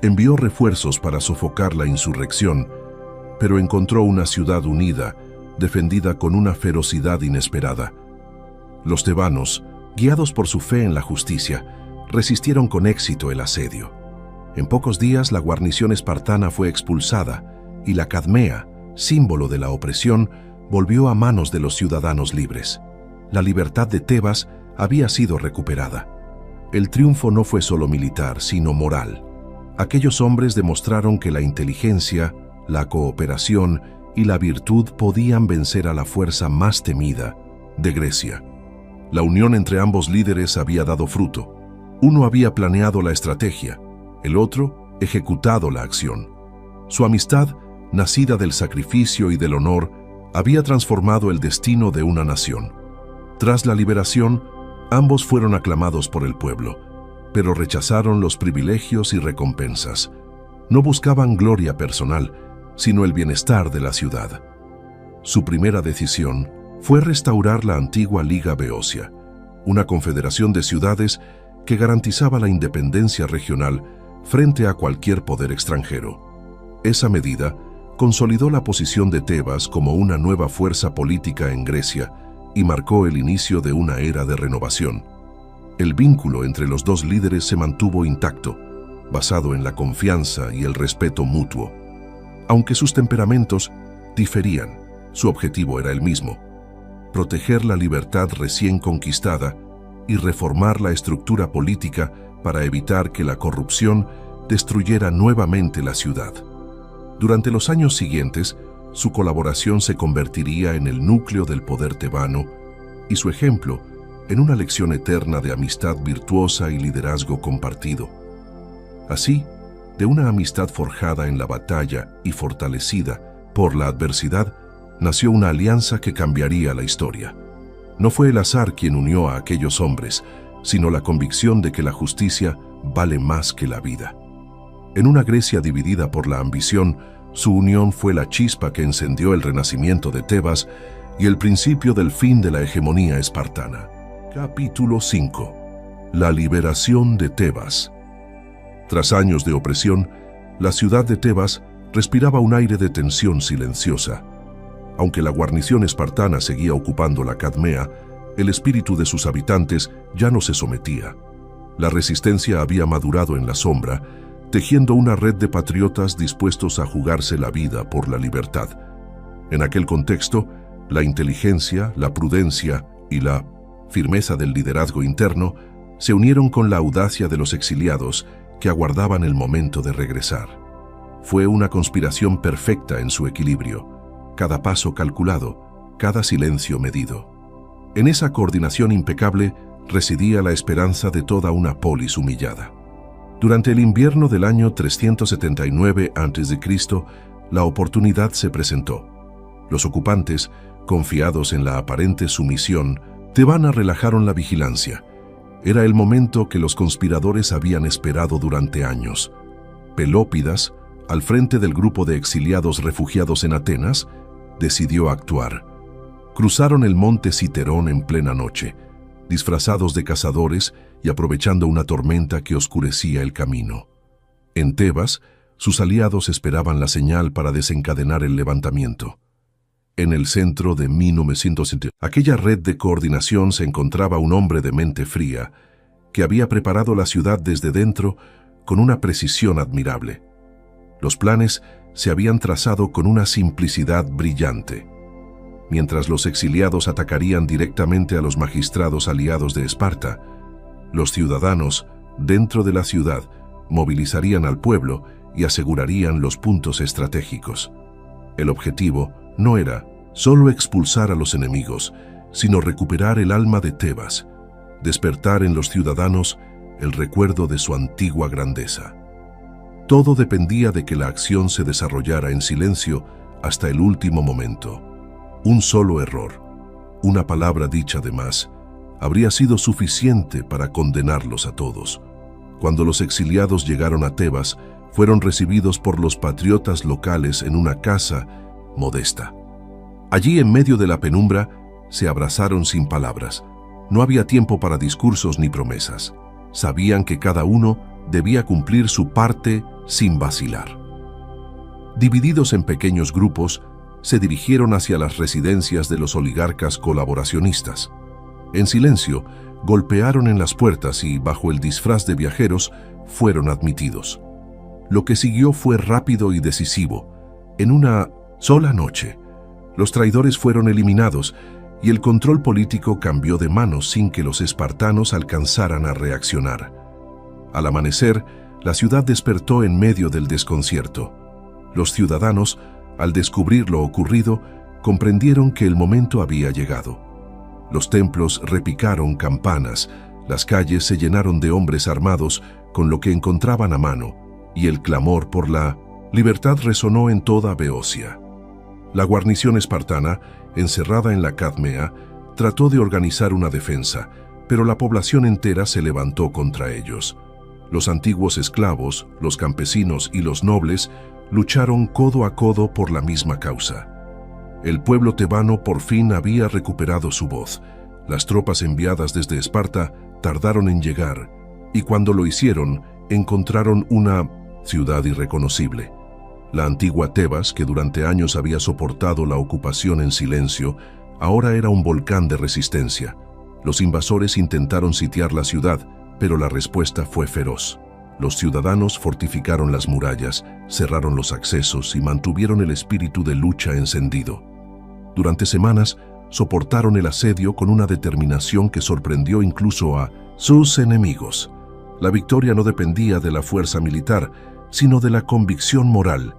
envió refuerzos para sofocar la insurrección, pero encontró una ciudad unida, defendida con una ferocidad inesperada. Los tebanos, guiados por su fe en la justicia, resistieron con éxito el asedio. En pocos días la guarnición espartana fue expulsada y la Cadmea, símbolo de la opresión, volvió a manos de los ciudadanos libres. La libertad de Tebas había sido recuperada. El triunfo no fue solo militar, sino moral. Aquellos hombres demostraron que la inteligencia, la cooperación y la virtud podían vencer a la fuerza más temida de Grecia. La unión entre ambos líderes había dado fruto. Uno había planeado la estrategia, el otro ejecutado la acción. Su amistad, nacida del sacrificio y del honor, había transformado el destino de una nación. Tras la liberación, ambos fueron aclamados por el pueblo, pero rechazaron los privilegios y recompensas. No buscaban gloria personal, sino el bienestar de la ciudad. Su primera decisión fue restaurar la antigua Liga Beocia, una confederación de ciudades que garantizaba la independencia regional frente a cualquier poder extranjero. Esa medida consolidó la posición de Tebas como una nueva fuerza política en Grecia y marcó el inicio de una era de renovación. El vínculo entre los dos líderes se mantuvo intacto, basado en la confianza y el respeto mutuo. Aunque sus temperamentos diferían, su objetivo era el mismo: proteger la libertad recién conquistada y reformar la estructura política para evitar que la corrupción destruyera nuevamente la ciudad. Durante los años siguientes, su colaboración se convertiría en el núcleo del poder tebano y su ejemplo en una lección eterna de amistad virtuosa y liderazgo compartido. Así, de una amistad forjada en la batalla y fortalecida por la adversidad, nació una alianza que cambiaría la historia. No fue el azar quien unió a aquellos hombres, sino la convicción de que la justicia vale más que la vida. En una Grecia dividida por la ambición, su unión fue la chispa que encendió el renacimiento de Tebas y el principio del fin de la hegemonía espartana. Capítulo 5. La liberación de Tebas. Tras años de opresión, la ciudad de Tebas respiraba un aire de tensión silenciosa. Aunque la guarnición espartana seguía ocupando la Cadmea, el espíritu de sus habitantes ya no se sometía. La resistencia había madurado en la sombra, tejiendo una red de patriotas dispuestos a jugarse la vida por la libertad. En aquel contexto, la inteligencia, la prudencia y la firmeza del liderazgo interno se unieron con la audacia de los exiliados que aguardaban el momento de regresar. Fue una conspiración perfecta en su equilibrio, cada paso calculado, cada silencio medido. En esa coordinación impecable residía la esperanza de toda una polis humillada. Durante el invierno del año 379 a.C., la oportunidad se presentó. Los ocupantes, Confiados en la aparente sumisión, Tebana relajaron la vigilancia. Era el momento que los conspiradores habían esperado durante años. Pelópidas, al frente del grupo de exiliados refugiados en Atenas, decidió actuar. Cruzaron el monte Citerón en plena noche, disfrazados de cazadores y aprovechando una tormenta que oscurecía el camino. En Tebas, sus aliados esperaban la señal para desencadenar el levantamiento. En el centro de 1970, aquella red de coordinación se encontraba un hombre de mente fría que había preparado la ciudad desde dentro con una precisión admirable. Los planes se habían trazado con una simplicidad brillante. Mientras los exiliados atacarían directamente a los magistrados aliados de Esparta, los ciudadanos, dentro de la ciudad, movilizarían al pueblo y asegurarían los puntos estratégicos. El objetivo no era solo expulsar a los enemigos, sino recuperar el alma de Tebas, despertar en los ciudadanos el recuerdo de su antigua grandeza. Todo dependía de que la acción se desarrollara en silencio hasta el último momento. Un solo error, una palabra dicha de más, habría sido suficiente para condenarlos a todos. Cuando los exiliados llegaron a Tebas, fueron recibidos por los patriotas locales en una casa modesta. Allí, en medio de la penumbra, se abrazaron sin palabras. No había tiempo para discursos ni promesas. Sabían que cada uno debía cumplir su parte sin vacilar. Divididos en pequeños grupos, se dirigieron hacia las residencias de los oligarcas colaboracionistas. En silencio, golpearon en las puertas y, bajo el disfraz de viajeros, fueron admitidos. Lo que siguió fue rápido y decisivo. En una sola noche, los traidores fueron eliminados y el control político cambió de manos sin que los espartanos alcanzaran a reaccionar. Al amanecer, la ciudad despertó en medio del desconcierto. Los ciudadanos, al descubrir lo ocurrido, comprendieron que el momento había llegado. Los templos repicaron campanas, las calles se llenaron de hombres armados con lo que encontraban a mano, y el clamor por la libertad resonó en toda Beocia. La guarnición espartana, encerrada en la Cadmea, trató de organizar una defensa, pero la población entera se levantó contra ellos. Los antiguos esclavos, los campesinos y los nobles lucharon codo a codo por la misma causa. El pueblo tebano por fin había recuperado su voz. Las tropas enviadas desde Esparta tardaron en llegar, y cuando lo hicieron, encontraron una ciudad irreconocible. La antigua Tebas, que durante años había soportado la ocupación en silencio, ahora era un volcán de resistencia. Los invasores intentaron sitiar la ciudad, pero la respuesta fue feroz. Los ciudadanos fortificaron las murallas, cerraron los accesos y mantuvieron el espíritu de lucha encendido. Durante semanas, soportaron el asedio con una determinación que sorprendió incluso a sus enemigos. La victoria no dependía de la fuerza militar, sino de la convicción moral.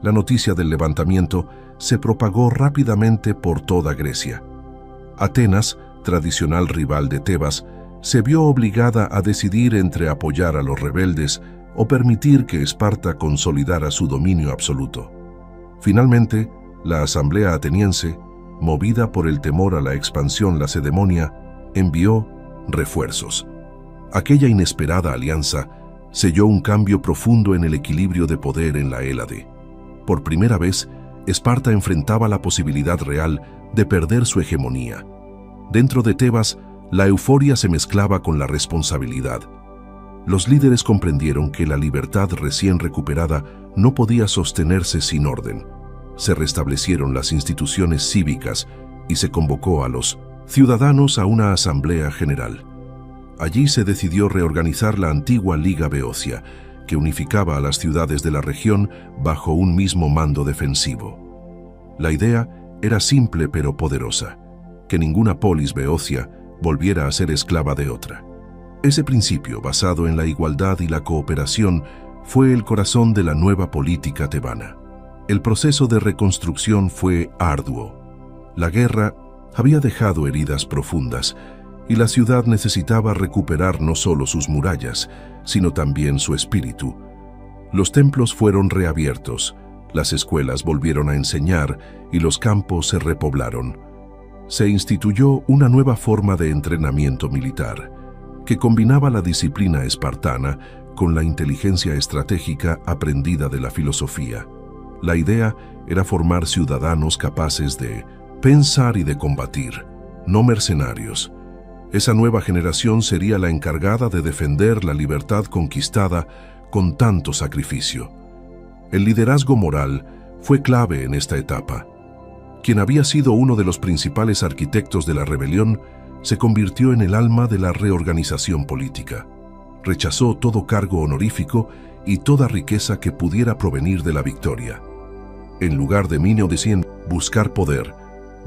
La noticia del levantamiento se propagó rápidamente por toda Grecia. Atenas, tradicional rival de Tebas, se vio obligada a decidir entre apoyar a los rebeldes o permitir que Esparta consolidara su dominio absoluto. Finalmente, la asamblea ateniense, movida por el temor a la expansión lacedemonia, envió refuerzos. Aquella inesperada alianza selló un cambio profundo en el equilibrio de poder en la Hélade. Por primera vez, Esparta enfrentaba la posibilidad real de perder su hegemonía. Dentro de Tebas, la euforia se mezclaba con la responsabilidad. Los líderes comprendieron que la libertad recién recuperada no podía sostenerse sin orden. Se restablecieron las instituciones cívicas y se convocó a los ciudadanos a una asamblea general. Allí se decidió reorganizar la antigua Liga Beocia, que unificaba a las ciudades de la región bajo un mismo mando defensivo. La idea era simple pero poderosa: que ninguna polis beocia volviera a ser esclava de otra. Ese principio, basado en la igualdad y la cooperación, fue el corazón de la nueva política tebana. El proceso de reconstrucción fue arduo. La guerra había dejado heridas profundas, y la ciudad necesitaba recuperar no solo sus murallas, sino también su espíritu. Los templos fueron reabiertos, Las escuelas volvieron a enseñar y los campos se repoblaron. Se instituyó una nueva forma de entrenamiento militar, que combinaba la disciplina espartana con la inteligencia estratégica aprendida de la filosofía. La idea era formar ciudadanos capaces de pensar y de combatir, no mercenarios. Esa nueva generación sería la encargada de defender la libertad conquistada con tanto sacrificio. El liderazgo moral fue clave en esta etapa. Quien había sido uno de los principales arquitectos de la rebelión se convirtió en el alma de la reorganización política. Rechazó todo cargo honorífico y toda riqueza que pudiera provenir de la victoria. En lugar de buscar poder,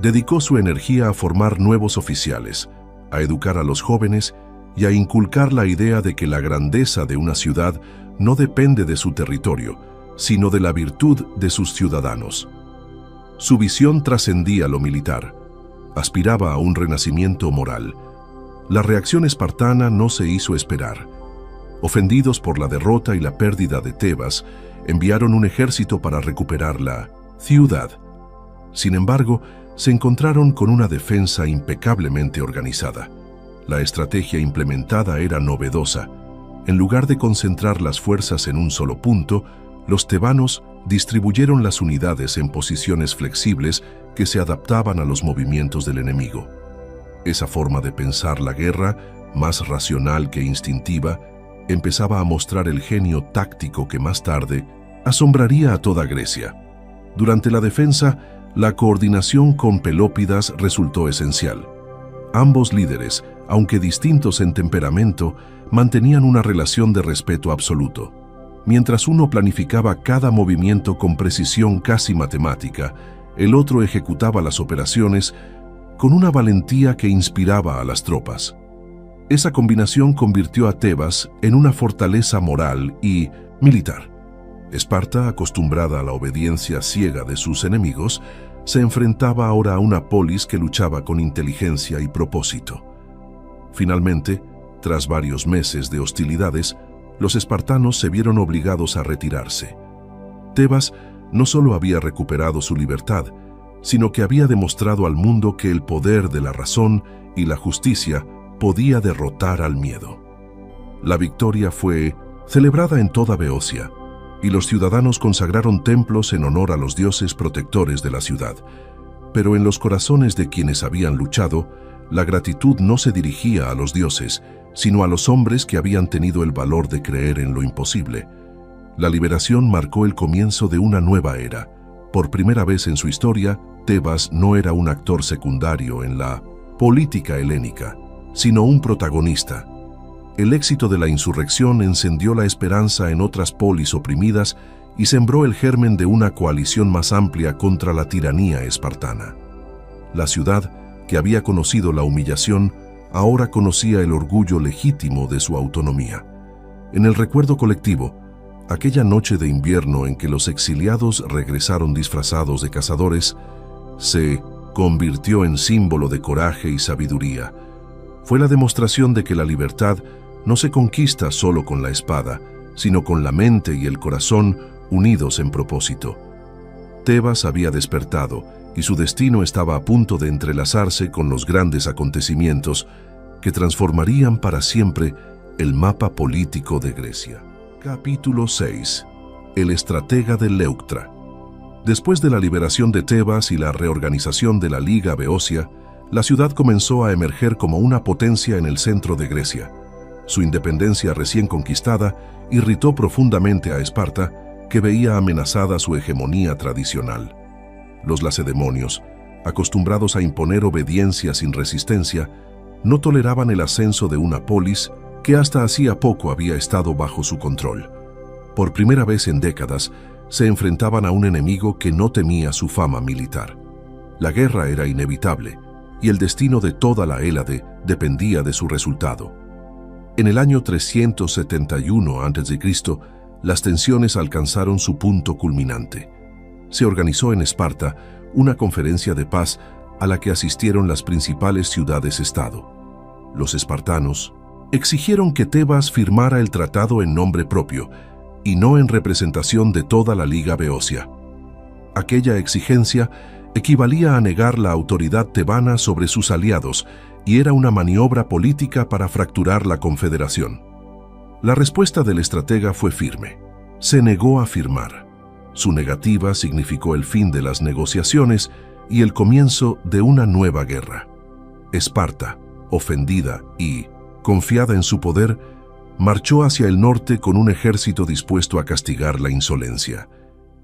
dedicó su energía a formar nuevos oficiales, a educar a los jóvenes y a inculcar la idea de que la grandeza de una ciudad no depende de su territorio, sino de la virtud de sus ciudadanos. Su visión trascendía lo militar, aspiraba a un renacimiento moral. La reacción espartana no se hizo esperar. Ofendidos por la derrota y la pérdida de Tebas, enviaron un ejército para recuperar la ciudad. Sin embargo, se encontraron con una defensa impecablemente organizada. La estrategia implementada era novedosa. En lugar de concentrar las fuerzas en un solo punto, los tebanos distribuyeron las unidades en posiciones flexibles que se adaptaban a los movimientos del enemigo. Esa forma de pensar la guerra, más racional que instintiva, empezaba a mostrar el genio táctico que más tarde asombraría a toda Grecia. Durante la defensa, la coordinación con Pelópidas resultó esencial. Ambos líderes, aunque distintos en temperamento, mantenían una relación de respeto absoluto. Mientras uno planificaba cada movimiento con precisión casi matemática, el otro ejecutaba las operaciones con una valentía que inspiraba a las tropas. Esa combinación convirtió a Tebas en una fortaleza moral y militar. Esparta, acostumbrada a la obediencia ciega de sus enemigos, se enfrentaba ahora a una polis que luchaba con inteligencia y propósito. Finalmente, tras varios meses de hostilidades, los espartanos se vieron obligados a retirarse. Tebas no solo había recuperado su libertad, sino que había demostrado al mundo que el poder de la razón y la justicia podía derrotar al miedo. La victoria fue celebrada en toda Beocia, y los ciudadanos consagraron templos en honor a los dioses protectores de la ciudad. Pero en los corazones de quienes habían luchado, la gratitud no se dirigía a los dioses, sino a los hombres que habían tenido el valor de creer en lo imposible. La liberación marcó el comienzo de una nueva era. Por primera vez en su historia, Tebas no era un actor secundario en la política helénica, sino un protagonista. El éxito de la insurrección encendió la esperanza en otras polis oprimidas y sembró el germen de una coalición más amplia contra la tiranía espartana. La ciudad, que había conocido la humillación, ahora conocía el orgullo legítimo de su autonomía. En el recuerdo colectivo, aquella noche de invierno en que los exiliados regresaron disfrazados de cazadores, se convirtió en símbolo de coraje y sabiduría. Fue la demostración de que la libertad no se conquista solo con la espada, sino con la mente y el corazón unidos en propósito. Tebas había despertado y su destino estaba a punto de entrelazarse con los grandes acontecimientos que transformarían para siempre el mapa político de Grecia. Capítulo 6. El estratega de Leuctra. Después de la liberación de Tebas y la reorganización de la Liga Beocia, la ciudad comenzó a emerger como una potencia en el centro de Grecia. Su independencia recién conquistada irritó profundamente a Esparta, que veía amenazada su hegemonía tradicional. Los lacedemonios, acostumbrados a imponer obediencia sin resistencia, no toleraban el ascenso de una polis que hasta hacía poco había estado bajo su control. Por primera vez en décadas, se enfrentaban a un enemigo que no temía su fama militar. La guerra era inevitable, y el destino de toda la Hélade dependía de su resultado. En el año 371 a.C., las tensiones alcanzaron su punto culminante. Se organizó en Esparta una conferencia de paz a la que asistieron las principales ciudades-estado. Los espartanos exigieron que Tebas firmara el tratado en nombre propio y no en representación de toda la Liga Beocia. Aquella exigencia equivalía a negar la autoridad tebana sobre sus aliados y era una maniobra política para fracturar la confederación. La respuesta del estratega fue firme. Se negó a firmar. Su negativa significó el fin de las negociaciones y el comienzo de una nueva guerra. Esparta, ofendida y confiada en su poder, marchó hacia el norte con un ejército dispuesto a castigar la insolencia.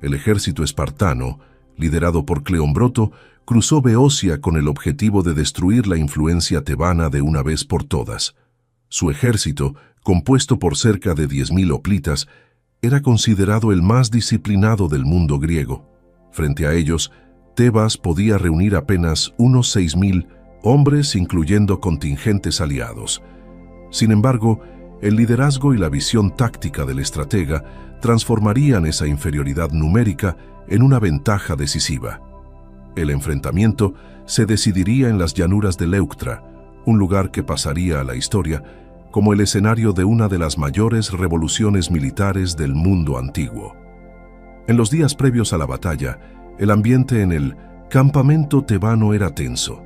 El ejército espartano, liderado por Cleombroto, cruzó Beocia con el objetivo de destruir la influencia tebana de una vez por todas. Su ejército, compuesto por cerca de 10.000 hoplitas, era considerado el más disciplinado del mundo griego. Frente a ellos, Tebas podía reunir apenas unos 6.000 hombres, incluyendo contingentes aliados. Sin embargo, el liderazgo y la visión táctica del estratega transformarían esa inferioridad numérica en una ventaja decisiva. El enfrentamiento se decidiría en las llanuras de Leuctra, un lugar que pasaría a la historia como el escenario de una de las mayores revoluciones militares del mundo antiguo. En los días previos a la batalla, el ambiente en el campamento tebano era tenso.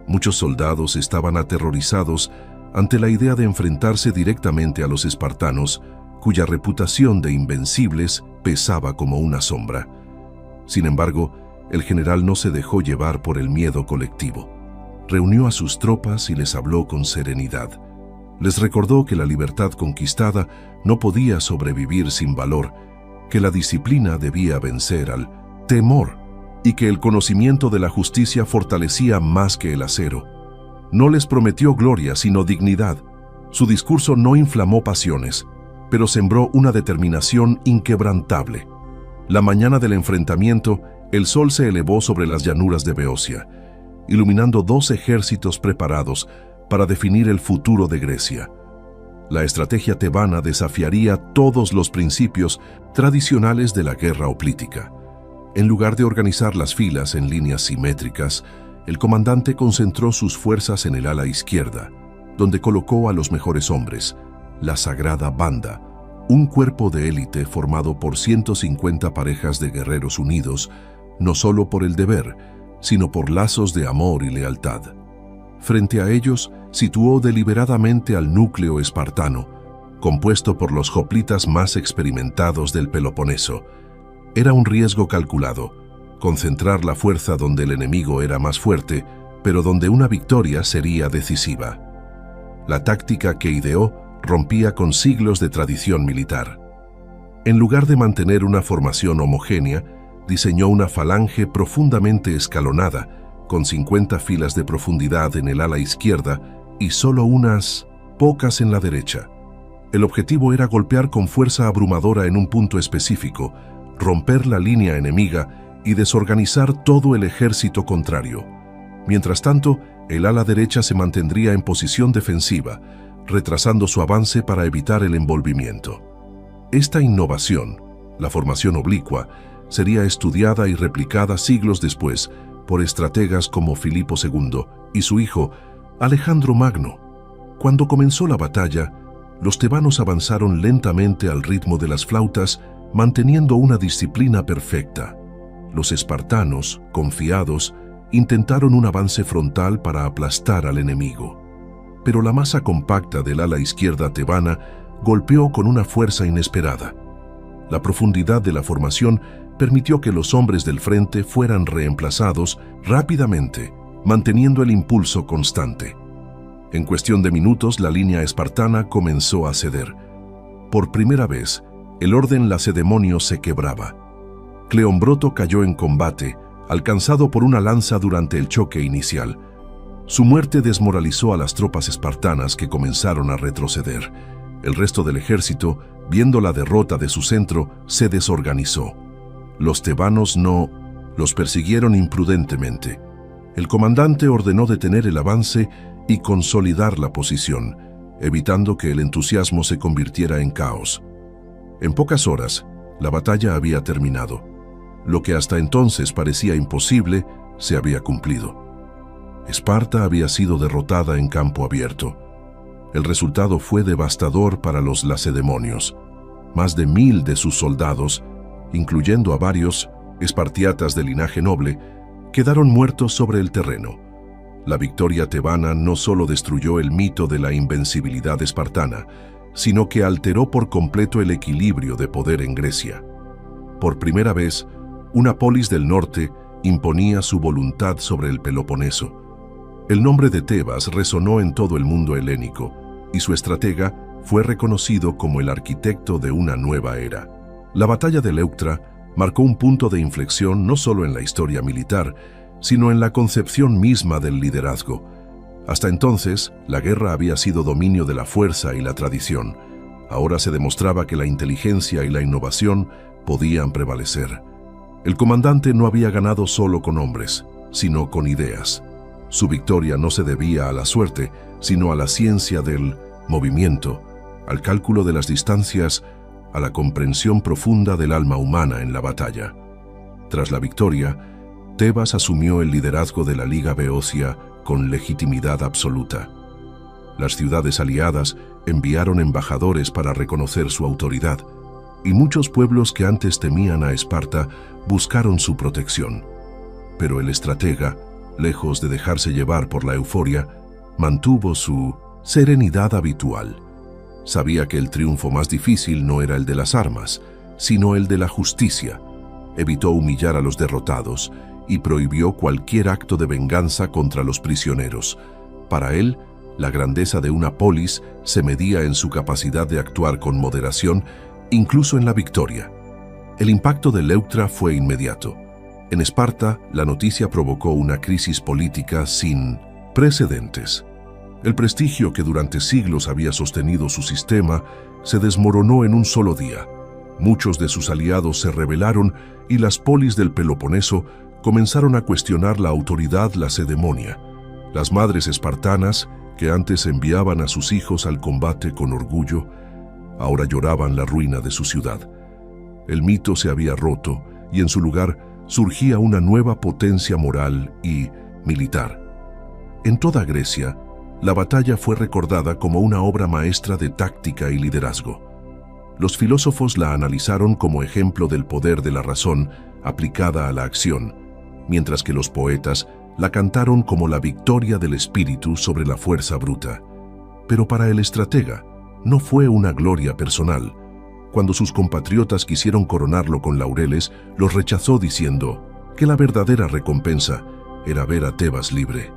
Muchos soldados estaban aterrorizados ante la idea de enfrentarse directamente a los espartanos, cuya reputación de invencibles pesaba como una sombra. Sin embargo, el general no se dejó llevar por el miedo colectivo. Reunió a sus tropas y les habló con serenidad. Les recordó que la libertad conquistada no podía sobrevivir sin valor, que la disciplina debía vencer al temor y que el conocimiento de la justicia fortalecía más que el acero. No les prometió gloria, sino dignidad. Su discurso no inflamó pasiones, pero sembró una determinación inquebrantable. La mañana del enfrentamiento, el sol se elevó sobre las llanuras de Beocia, iluminando 2 ejércitos preparados para definir el futuro de Grecia. La estrategia tebana desafiaría todos los principios tradicionales de la guerra hoplítica. En lugar de organizar las filas en líneas simétricas, el comandante concentró sus fuerzas en el ala izquierda, donde colocó a los mejores hombres, la Sagrada Banda, un cuerpo de élite formado por 150 parejas de guerreros unidos, no solo por el deber, sino por lazos de amor y lealtad. Frente a ellos, situó deliberadamente al núcleo espartano, compuesto por los hoplitas más experimentados del Peloponeso. Era un riesgo calculado, concentrar la fuerza donde el enemigo era más fuerte, pero donde una victoria sería decisiva. La táctica que ideó rompía con siglos de tradición militar. En lugar de mantener una formación homogénea, diseñó una falange profundamente escalonada, con 50 filas de profundidad en el ala izquierda y solo unas pocas en la derecha. El objetivo era golpear con fuerza abrumadora en un punto específico, romper la línea enemiga y desorganizar todo el ejército contrario. Mientras tanto, el ala derecha se mantendría en posición defensiva, retrasando su avance para evitar el envolvimiento. Esta innovación, la formación oblicua, sería estudiada y replicada siglos después por estrategas como Filipo II y su hijo Alejandro Magno. Cuando comenzó la batalla, los tebanos avanzaron lentamente al ritmo de las flautas, manteniendo una disciplina perfecta. Los espartanos, confiados, intentaron un avance frontal para aplastar al enemigo. Pero la masa compacta del ala izquierda tebana golpeó con una fuerza inesperada. La profundidad de la formación permitió que los hombres del frente fueran reemplazados rápidamente, manteniendo el impulso constante. En cuestión de minutos, la línea espartana comenzó a ceder. Por primera vez, el orden lacedemonio se quebraba. Cleombroto cayó en combate, alcanzado por una lanza durante el choque inicial. Su muerte desmoralizó a las tropas espartanas, que comenzaron a retroceder. El resto del ejército, viendo la derrota de su centro, se desorganizó. Los tebanos los persiguieron imprudentemente. El comandante ordenó detener el avance y consolidar la posición, evitando que el entusiasmo se convirtiera en caos. En pocas horas, la batalla había terminado. Lo que hasta entonces parecía imposible, se había cumplido. Esparta había sido derrotada en campo abierto. El resultado fue devastador para los lacedemonios. Más de 1000 de sus soldados, incluyendo a varios espartiatas de linaje noble, quedaron muertos sobre el terreno. La victoria tebana no solo destruyó el mito de la invencibilidad espartana, sino que alteró por completo el equilibrio de poder en Grecia. Por primera vez, una polis del norte imponía su voluntad sobre el Peloponeso. El nombre de Tebas resonó en todo el mundo helénico, y su estratega fue reconocido como el arquitecto de una nueva era. La batalla de Leuctra marcó un punto de inflexión no solo en la historia militar, sino en la concepción misma del liderazgo. Hasta entonces, la guerra había sido dominio de la fuerza y la tradición. Ahora se demostraba que la inteligencia y la innovación podían prevalecer. El comandante no había ganado solo con hombres, sino con ideas. Su victoria no se debía a la suerte, sino a la ciencia del movimiento, al cálculo de las distancias, a la comprensión profunda del alma humana en la batalla. Tras la victoria, Tebas asumió el liderazgo de la Liga Beocia con legitimidad absoluta. Las ciudades aliadas enviaron embajadores para reconocer su autoridad, y muchos pueblos que antes temían a Esparta buscaron su protección. Pero el estratega, lejos de dejarse llevar por la euforia, mantuvo su serenidad habitual. Sabía que el triunfo más difícil no era el de las armas, sino el de la justicia. Evitó humillar a los derrotados y prohibió cualquier acto de venganza contra los prisioneros. Para él, la grandeza de una polis se medía en su capacidad de actuar con moderación, incluso en la victoria. El impacto de Leuctra fue inmediato. En Esparta, la noticia provocó una crisis política sin precedentes. El prestigio que durante siglos había sostenido su sistema se desmoronó en un solo día. Muchos de sus aliados se rebelaron y las polis del Peloponeso comenzaron a cuestionar la autoridad lacedemonia. Las madres espartanas, que antes enviaban a sus hijos al combate con orgullo, ahora lloraban la ruina de su ciudad. El mito se había roto y en su lugar surgía una nueva potencia moral y militar. En toda Grecia, la batalla fue recordada como una obra maestra de táctica y liderazgo. Los filósofos la analizaron como ejemplo del poder de la razón aplicada a la acción, mientras que los poetas la cantaron como la victoria del espíritu sobre la fuerza bruta. Pero para el estratega no fue una gloria personal. Cuando sus compatriotas quisieron coronarlo con laureles, los rechazó diciendo que la verdadera recompensa era ver a Tebas libre.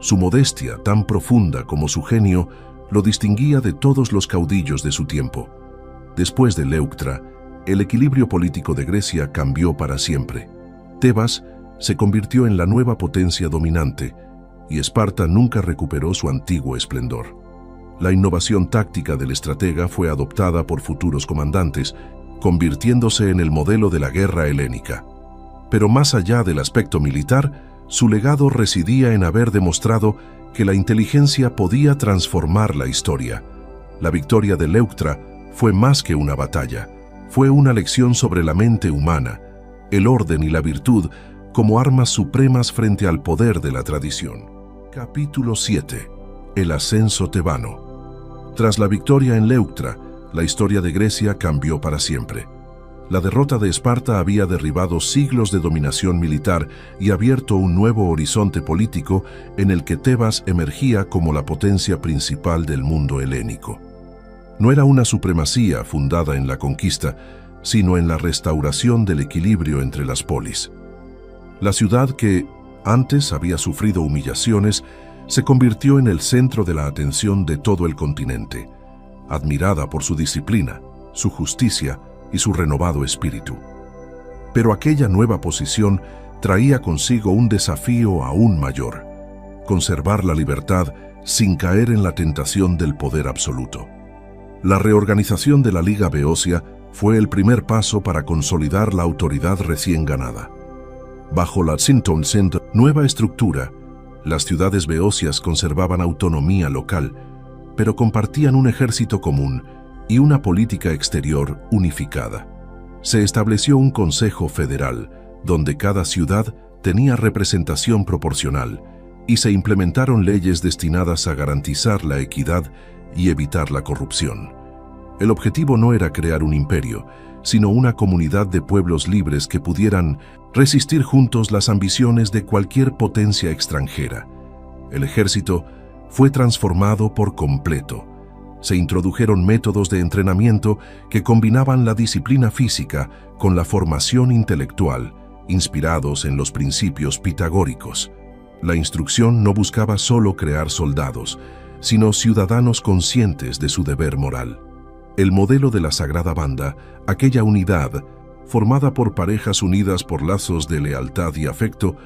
Su modestia, tan profunda como su genio, lo distinguía de todos los caudillos de su tiempo. Después de Leuctra, el equilibrio político de Grecia cambió para siempre. Tebas se convirtió en la nueva potencia dominante, y Esparta nunca recuperó su antiguo esplendor. La innovación táctica del estratega fue adoptada por futuros comandantes, convirtiéndose en el modelo de la guerra helénica. Pero más allá del aspecto militar, su legado residía en haber demostrado que la inteligencia podía transformar la historia. La victoria de Leuctra fue más que una batalla, fue una lección sobre la mente humana, el orden y la virtud como armas supremas frente al poder de la tradición. Capítulo 7. El ascenso tebano. Tras la victoria en Leuctra, la historia de Grecia cambió para siempre. La derrota de Esparta había derribado siglos de dominación militar y abierto un nuevo horizonte político en el que Tebas emergía como la potencia principal del mundo helénico. No era una supremacía fundada en la conquista, sino en la restauración del equilibrio entre las polis. La ciudad que antes había sufrido humillaciones se convirtió en el centro de la atención de todo el continente, admirada por su disciplina, su justicia y su renovado espíritu. Pero aquella nueva posición traía consigo un desafío aún mayor: conservar la libertad sin caer en la tentación del poder absoluto. La reorganización de la Liga Beocia fue el primer paso para consolidar la autoridad recién ganada. Bajo la nueva estructura, las ciudades beocias conservaban autonomía local, pero compartían un ejército común y una política exterior unificada. Se estableció un consejo federal, donde cada ciudad tenía representación proporcional, y se implementaron leyes destinadas a garantizar la equidad y evitar la corrupción. El objetivo no era crear un imperio, sino una comunidad de pueblos libres que pudieran resistir juntos las ambiciones de cualquier potencia extranjera. El ejército fue transformado por completo. Se introdujeron métodos de entrenamiento que combinaban la disciplina física con la formación intelectual, inspirados en los principios pitagóricos. La instrucción no buscaba solo crear soldados, sino ciudadanos conscientes de su deber moral. El modelo de la Sagrada Banda, aquella unidad, formada por parejas unidas por lazos de lealtad y afecto,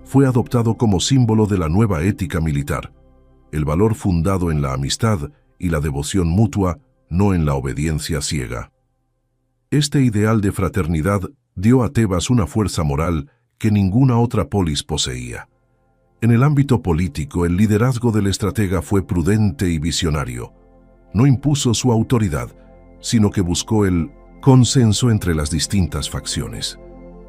fue adoptado como símbolo de la nueva ética militar, el valor fundado en la amistad y la devoción mutua, no en la obediencia ciega. Este ideal de fraternidad dio a Tebas una fuerza moral que ninguna otra polis poseía. En el ámbito político, el liderazgo del estratega fue prudente y visionario. No impuso su autoridad, sino que buscó el consenso entre las distintas facciones.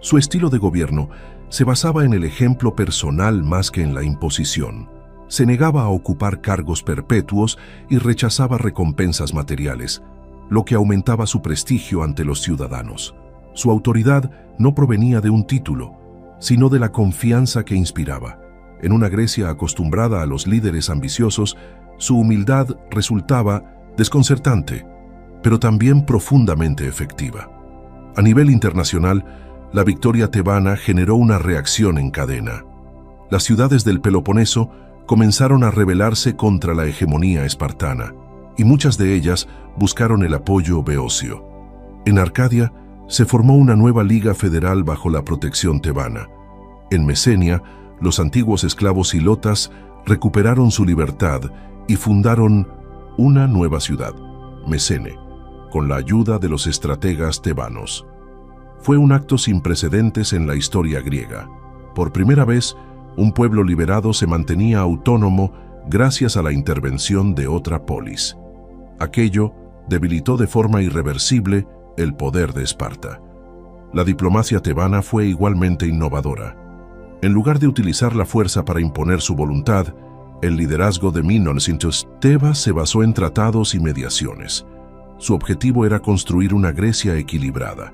Su estilo de gobierno se basaba en el ejemplo personal más que en la imposición. Se negaba a ocupar cargos perpetuos y rechazaba recompensas materiales, lo que aumentaba su prestigio ante los ciudadanos. Su autoridad no provenía de un título, sino de la confianza que inspiraba. En una Grecia acostumbrada a los líderes ambiciosos, su humildad resultaba desconcertante, pero también profundamente efectiva. A nivel internacional, la victoria tebana generó una reacción en cadena. Las ciudades del Peloponeso comenzaron a rebelarse contra la hegemonía espartana, y muchas de ellas buscaron el apoyo beocio. En Arcadia se formó una nueva liga federal bajo la protección tebana. En Mesenia, los antiguos esclavos ilotas recuperaron su libertad y fundaron una nueva ciudad, Mesene, con la ayuda de los estrategas tebanos. Fue un acto sin precedentes en la historia griega. Por primera vez, un pueblo liberado se mantenía autónomo gracias a la intervención de otra polis. Aquello debilitó de forma irreversible el poder de Esparta. La diplomacia tebana fue igualmente innovadora. En lugar de utilizar la fuerza para imponer su voluntad, el liderazgo de Minosintos, Tebas se basó en tratados y mediaciones. Su objetivo era construir una Grecia equilibrada,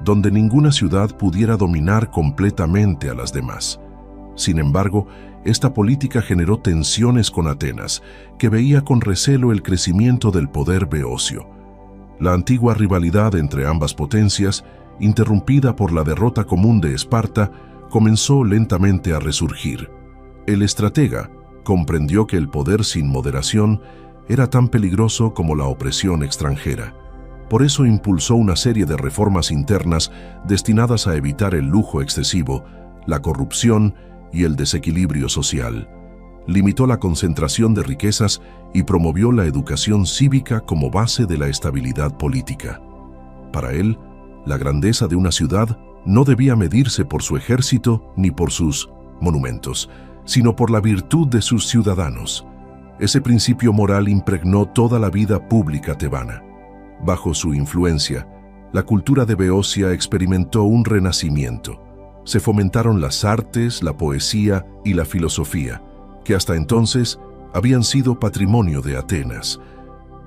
donde ninguna ciudad pudiera dominar completamente a las demás. Sin embargo, esta política generó tensiones con Atenas, que veía con recelo el crecimiento del poder beocio. La antigua rivalidad entre ambas potencias, interrumpida por la derrota común de Esparta, comenzó lentamente a resurgir. El estratega comprendió que el poder sin moderación era tan peligroso como la opresión extranjera. Por eso impulsó una serie de reformas internas destinadas a evitar el lujo excesivo, la corrupción y el desequilibrio social. Limitó la concentración de riquezas y promovió la educación cívica como base de la estabilidad política. Para él, la grandeza de una ciudad no debía medirse por su ejército ni por sus monumentos, sino por la virtud de sus ciudadanos. Ese principio moral impregnó toda la vida pública tebana. Bajo su influencia, la cultura de Beocia experimentó un renacimiento. Se fomentaron las artes, la poesía y la filosofía, que hasta entonces habían sido patrimonio de Atenas.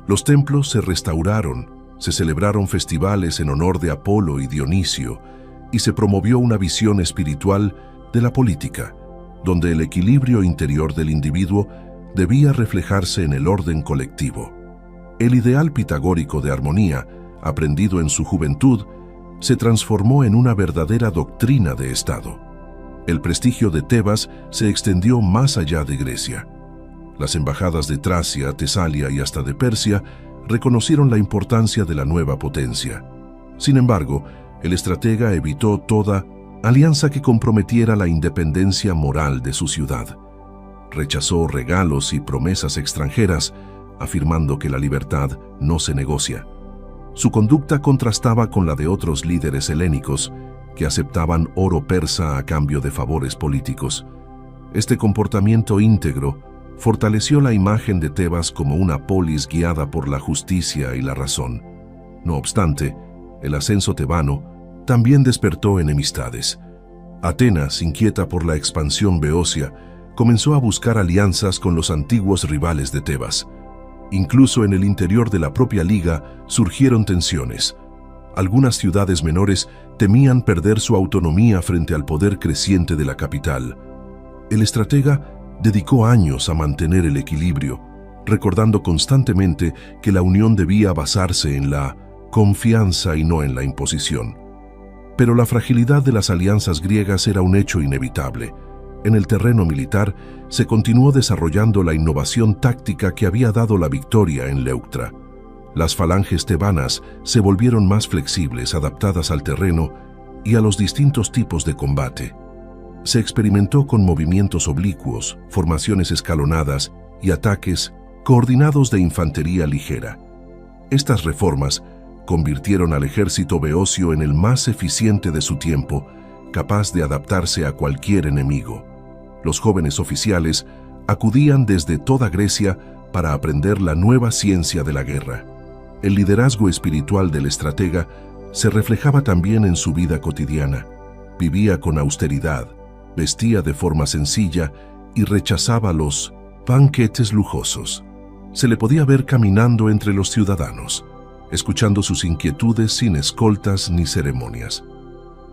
Los templos se restauraron, se celebraron festivales en honor de Apolo y Dionisio, y se promovió una visión espiritual de la política, donde el equilibrio interior del individuo debía reflejarse en el orden colectivo. El ideal pitagórico de armonía, aprendido en su juventud, se transformó en una verdadera doctrina de Estado. El prestigio de Tebas se extendió más allá de Grecia. Las embajadas de Tracia, Tesalia y hasta de Persia reconocieron la importancia de la nueva potencia. Sin embargo, el estratega evitó toda alianza que comprometiera la independencia moral de su ciudad. Rechazó regalos y promesas extranjeras, afirmando que la libertad no se negocia. Su conducta contrastaba con la de otros líderes helénicos, que aceptaban oro persa a cambio de favores políticos. Este comportamiento íntegro fortaleció la imagen de Tebas como una polis guiada por la justicia y la razón. No obstante, el ascenso tebano también despertó enemistades. Atenas, inquieta por la expansión beocia, comenzó a buscar alianzas con los antiguos rivales de Tebas. Incluso en el interior de la propia liga surgieron tensiones. Algunas ciudades menores temían perder su autonomía frente al poder creciente de la capital. El estratega dedicó años a mantener el equilibrio, recordando constantemente que la unión debía basarse en la confianza y no en la imposición. Pero la fragilidad de las alianzas griegas era un hecho inevitable. En el terreno militar se continuó desarrollando la innovación táctica que había dado la victoria en Leuctra. Las falanges tebanas se volvieron más flexibles, adaptadas al terreno y a los distintos tipos de combate. Se experimentó con movimientos oblicuos, formaciones escalonadas y ataques coordinados de infantería ligera. Estas reformas convirtieron al ejército beocio en el más eficiente de su tiempo, capaz de adaptarse a cualquier enemigo. Los jóvenes oficiales acudían desde toda Grecia para aprender la nueva ciencia de la guerra. El liderazgo espiritual del estratega se reflejaba también en su vida cotidiana. Vivía con austeridad, vestía de forma sencilla y rechazaba los banquetes lujosos. Se le podía ver caminando entre los ciudadanos, escuchando sus inquietudes sin escoltas ni ceremonias.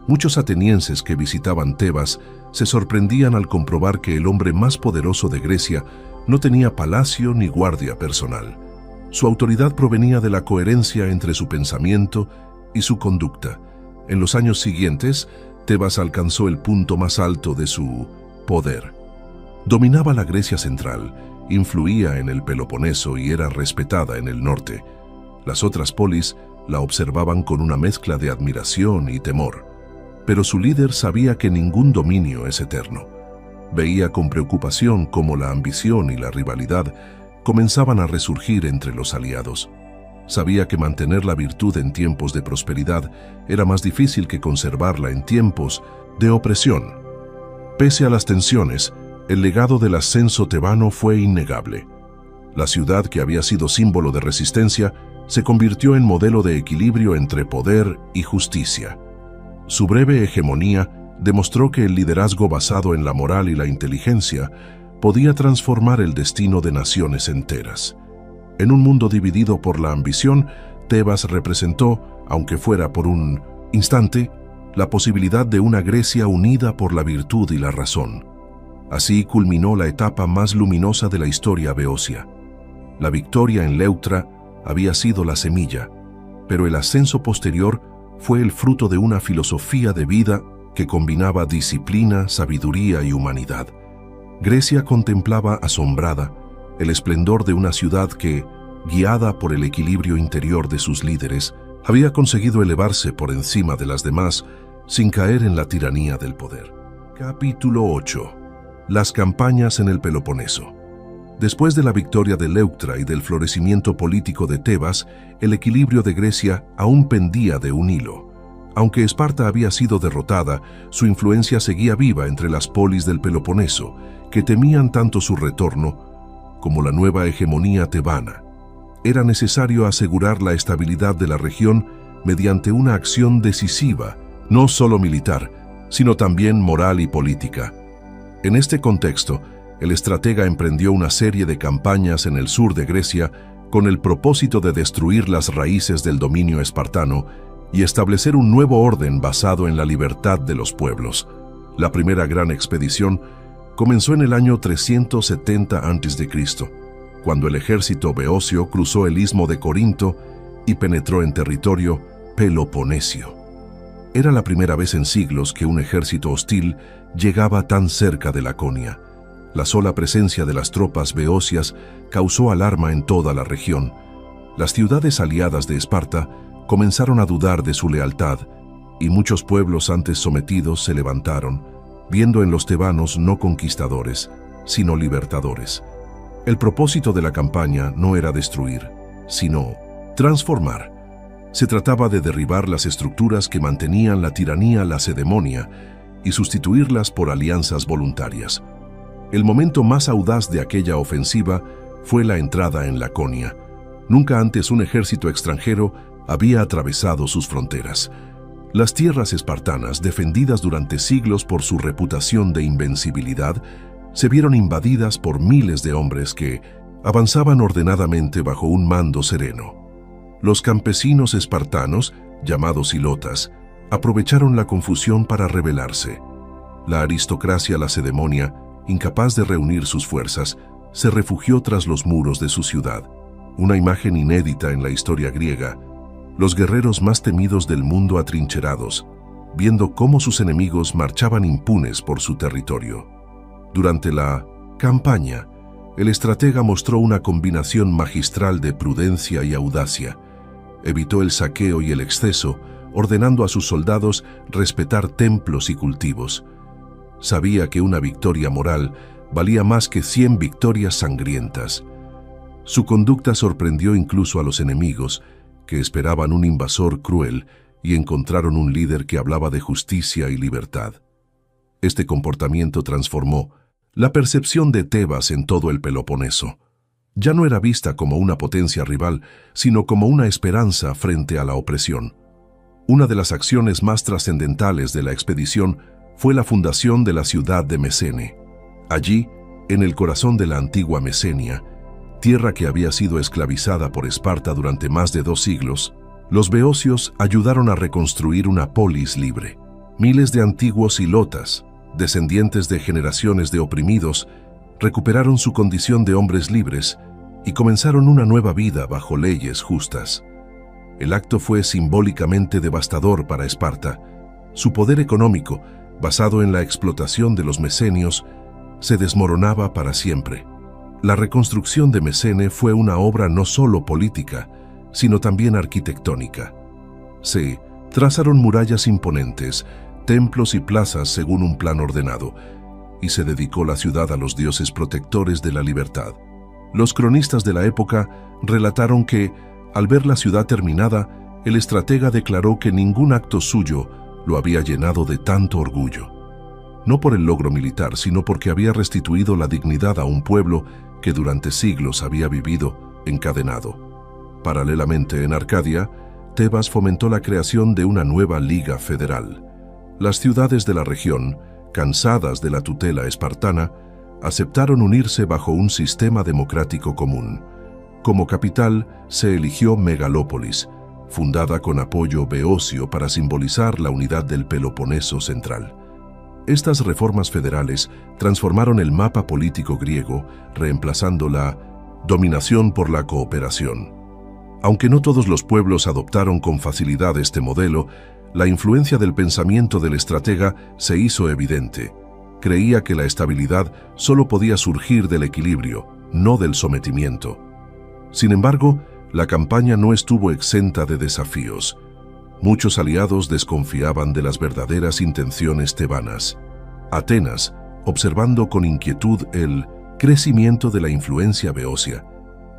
Muchos atenienses que visitaban Tebas se sorprendían al comprobar que el hombre más poderoso de Grecia no tenía palacio ni guardia personal. Su autoridad provenía de la coherencia entre su pensamiento y su conducta. En los años siguientes, Tebas alcanzó el punto más alto de su poder. Dominaba la Grecia central, influía en el Peloponeso y era respetada en el norte. Las otras polis la observaban con una mezcla de admiración y temor. Pero su líder sabía que ningún dominio es eterno. Veía con preocupación cómo la ambición y la rivalidad comenzaban a resurgir entre los aliados. Sabía que mantener la virtud en tiempos de prosperidad era más difícil que conservarla en tiempos de opresión. Pese a las tensiones, el legado del ascenso tebano fue innegable. La ciudad, que había sido símbolo de resistencia, se convirtió en modelo de equilibrio entre poder y justicia. Su breve hegemonía demostró que el liderazgo basado en la moral y la inteligencia podía transformar el destino de naciones enteras. En un mundo dividido por la ambición, Tebas representó, aunque fuera por un instante, la posibilidad de una Grecia unida por la virtud y la razón. Así culminó la etapa más luminosa de la historia beocia. La victoria en Leuctra había sido la semilla, pero el ascenso posterior fue el fruto de una filosofía de vida que combinaba disciplina, sabiduría y humanidad. Grecia contemplaba asombrada el esplendor de una ciudad que, guiada por el equilibrio interior de sus líderes, había conseguido elevarse por encima de las demás sin caer en la tiranía del poder. Capítulo 8. Las campañas en el Peloponeso. Después de la victoria de Leuctra y del florecimiento político de Tebas, el equilibrio de Grecia aún pendía de un hilo. Aunque Esparta había sido derrotada, su influencia seguía viva entre las polis del Peloponeso, que temían tanto su retorno como la nueva hegemonía tebana. Era necesario asegurar la estabilidad de la región mediante una acción decisiva, no solo militar, sino también moral y política. En este contexto, el estratega emprendió una serie de campañas en el sur de Grecia con el propósito de destruir las raíces del dominio espartano y establecer un nuevo orden basado en la libertad de los pueblos. La primera gran expedición comenzó en el año 370 a.C., cuando el ejército beocio cruzó el istmo de Corinto y penetró en territorio peloponesio. Era la primera vez en siglos que un ejército hostil llegaba tan cerca de Laconia. La sola presencia de las tropas beocias causó alarma en toda la región. Las ciudades aliadas de Esparta comenzaron a dudar de su lealtad, y muchos pueblos antes sometidos se levantaron, viendo en los tebanos no conquistadores, sino libertadores. El propósito de la campaña no era destruir, sino transformar. Se trataba de derribar las estructuras que mantenían la tiranía lacedemonia y sustituirlas por alianzas voluntarias. El momento más audaz de aquella ofensiva fue la entrada en Laconia. Nunca antes un ejército extranjero había atravesado sus fronteras. Las tierras espartanas, defendidas durante siglos por su reputación de invencibilidad, se vieron invadidas por miles de hombres que avanzaban ordenadamente bajo un mando sereno. Los campesinos espartanos llamados hilotas, aprovecharon la confusión para rebelarse. La aristocracia lacedemonia, incapaz de reunir sus fuerzas, se refugió tras los muros de su ciudad. Una imagen inédita en la historia griega, los guerreros más temidos del mundo atrincherados, viendo cómo sus enemigos marchaban impunes por su territorio. Durante la campaña, el estratega mostró una combinación magistral de prudencia y audacia. Evitó el saqueo y el exceso, ordenando a sus soldados respetar templos y cultivos. Sabía que una victoria moral valía más que 100 victorias sangrientas. Su conducta sorprendió incluso a los enemigos, que esperaban un invasor cruel y encontraron un líder que hablaba de justicia y libertad. Este comportamiento transformó la percepción de Tebas en todo el Peloponeso. Ya no era vista como una potencia rival, sino como una esperanza frente a la opresión. Una de las acciones más trascendentales de la expedición fue la fundación de la ciudad de Mesene. Allí, en el corazón de la antigua Mesenia, tierra que había sido esclavizada por Esparta durante más de 2 siglos, los beocios ayudaron a reconstruir una polis libre. Miles de antiguos hilotas, descendientes de generaciones de oprimidos, recuperaron su condición de hombres libres y comenzaron una nueva vida bajo leyes justas. El acto fue simbólicamente devastador para Esparta. Su poder económico, basado en la explotación de los mesenios, se desmoronaba para siempre. La reconstrucción de Mesene fue una obra no solo política, sino también arquitectónica. Se trazaron murallas imponentes, templos y plazas según un plan ordenado, y se dedicó la ciudad a los dioses protectores de la libertad. Los cronistas de la época relataron que, al ver la ciudad terminada, el estratega declaró que ningún acto suyo lo había llenado de tanto orgullo. No por el logro militar, sino porque había restituido la dignidad a un pueblo que durante siglos había vivido encadenado. Paralelamente, en Arcadia, Tebas fomentó la creación de una nueva liga federal. Las ciudades de la región, cansadas de la tutela espartana, aceptaron unirse bajo un sistema democrático común. Como capital se eligió Megalópolis, fundada con apoyo beocio para simbolizar la unidad del Peloponeso central. Estas reformas federales transformaron el mapa político griego, reemplazando la dominación por la cooperación. Aunque no todos los pueblos adoptaron con facilidad este modelo, la influencia del pensamiento del estratega se hizo evidente. Creía que la estabilidad solo podía surgir del equilibrio, no del sometimiento. Sin embargo, la campaña no estuvo exenta de desafíos. Muchos aliados desconfiaban de las verdaderas intenciones tebanas. Atenas, observando con inquietud el crecimiento de la influencia beocia,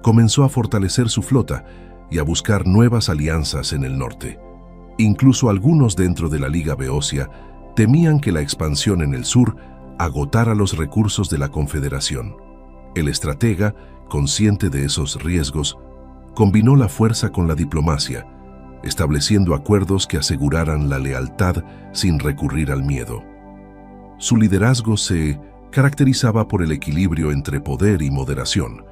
comenzó a fortalecer su flota y a buscar nuevas alianzas en el norte. Incluso algunos dentro de la Liga Beocia temían que la expansión en el sur agotara los recursos de la Confederación. El estratega, consciente de esos riesgos, combinó la fuerza con la diplomacia, estableciendo acuerdos que aseguraran la lealtad sin recurrir al miedo. Su liderazgo se caracterizaba por el equilibrio entre poder y moderación.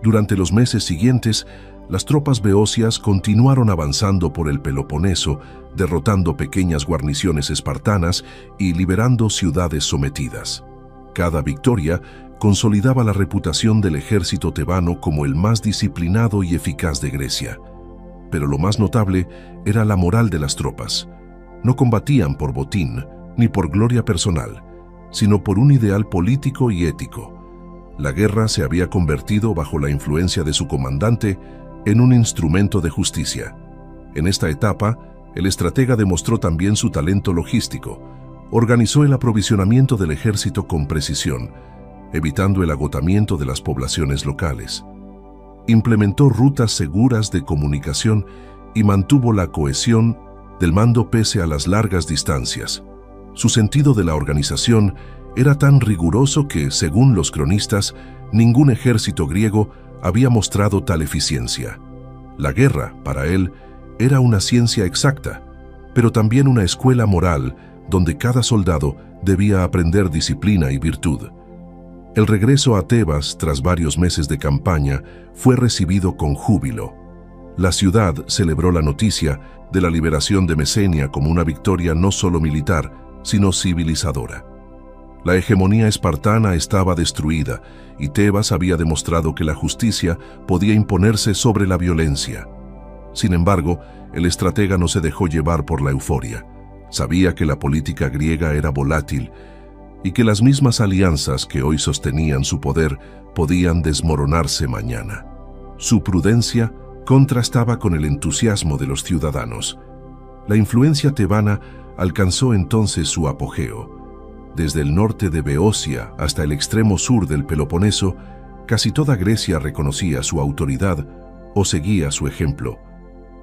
Durante los meses siguientes, las tropas beocias continuaron avanzando por el Peloponeso, derrotando pequeñas guarniciones espartanas y liberando ciudades sometidas. Cada victoria consolidaba la reputación del ejército tebano como el más disciplinado y eficaz de Grecia. Pero lo más notable era la moral de las tropas. No combatían por botín ni por gloria personal, sino por un ideal político y ético. La guerra se había convertido, bajo la influencia de su comandante, en un instrumento de justicia. En esta etapa, el estratega demostró también su talento logístico. Organizó el aprovisionamiento del ejército con precisión, evitando el agotamiento de las poblaciones locales. Implementó rutas seguras de comunicación y mantuvo la cohesión del mando pese a las largas distancias. Su sentido de la organización era tan riguroso que, según los cronistas, ningún ejército griego había mostrado tal eficiencia. La guerra, para él, era una ciencia exacta, pero también una escuela moral donde cada soldado debía aprender disciplina y virtud. El regreso a Tebas, tras varios meses de campaña, fue recibido con júbilo. La ciudad celebró la noticia de la liberación de Mesenia como una victoria no solo militar, sino civilizadora. La hegemonía espartana estaba destruida y Tebas había demostrado que la justicia podía imponerse sobre la violencia. Sin embargo, el estratega no se dejó llevar por la euforia. Sabía que la política griega era volátil y que las mismas alianzas que hoy sostenían su poder podían desmoronarse mañana. Su prudencia contrastaba con el entusiasmo de los ciudadanos. La influencia tebana alcanzó entonces su apogeo. Desde el norte de Beocia hasta el extremo sur del Peloponeso, casi toda Grecia reconocía su autoridad o seguía su ejemplo.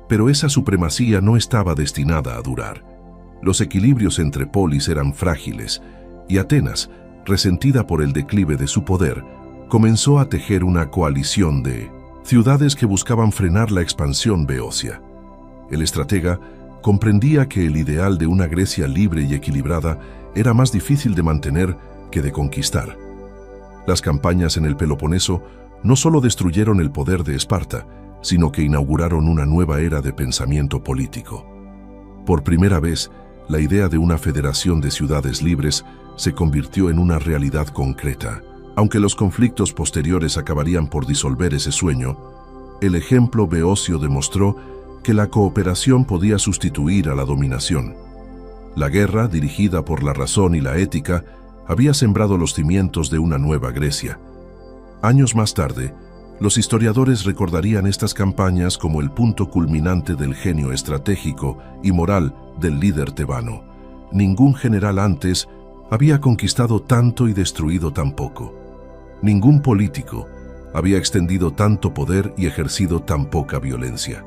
Pero esa supremacía no estaba destinada a durar. Los equilibrios entre polis eran frágiles, y Atenas, resentida por el declive de su poder, comenzó a tejer una coalición de ciudades que buscaban frenar la expansión beocia. El estratega comprendía que el ideal de una Grecia libre y equilibrada era más difícil de mantener que de conquistar. Las campañas en el Peloponeso no solo destruyeron el poder de Esparta, sino que inauguraron una nueva era de pensamiento político. Por primera vez, la idea de una federación de ciudades libres se convirtió en una realidad concreta. Aunque los conflictos posteriores acabarían por disolver ese sueño, el ejemplo beocio demostró que la cooperación podía sustituir a la dominación. La guerra, dirigida por la razón y la ética, había sembrado los cimientos de una nueva Grecia. Años más tarde, los historiadores recordarían estas campañas como el punto culminante del genio estratégico y moral del líder tebano. Ningún general antes había conquistado tanto y destruido tan poco. Ningún político había extendido tanto poder y ejercido tan poca violencia.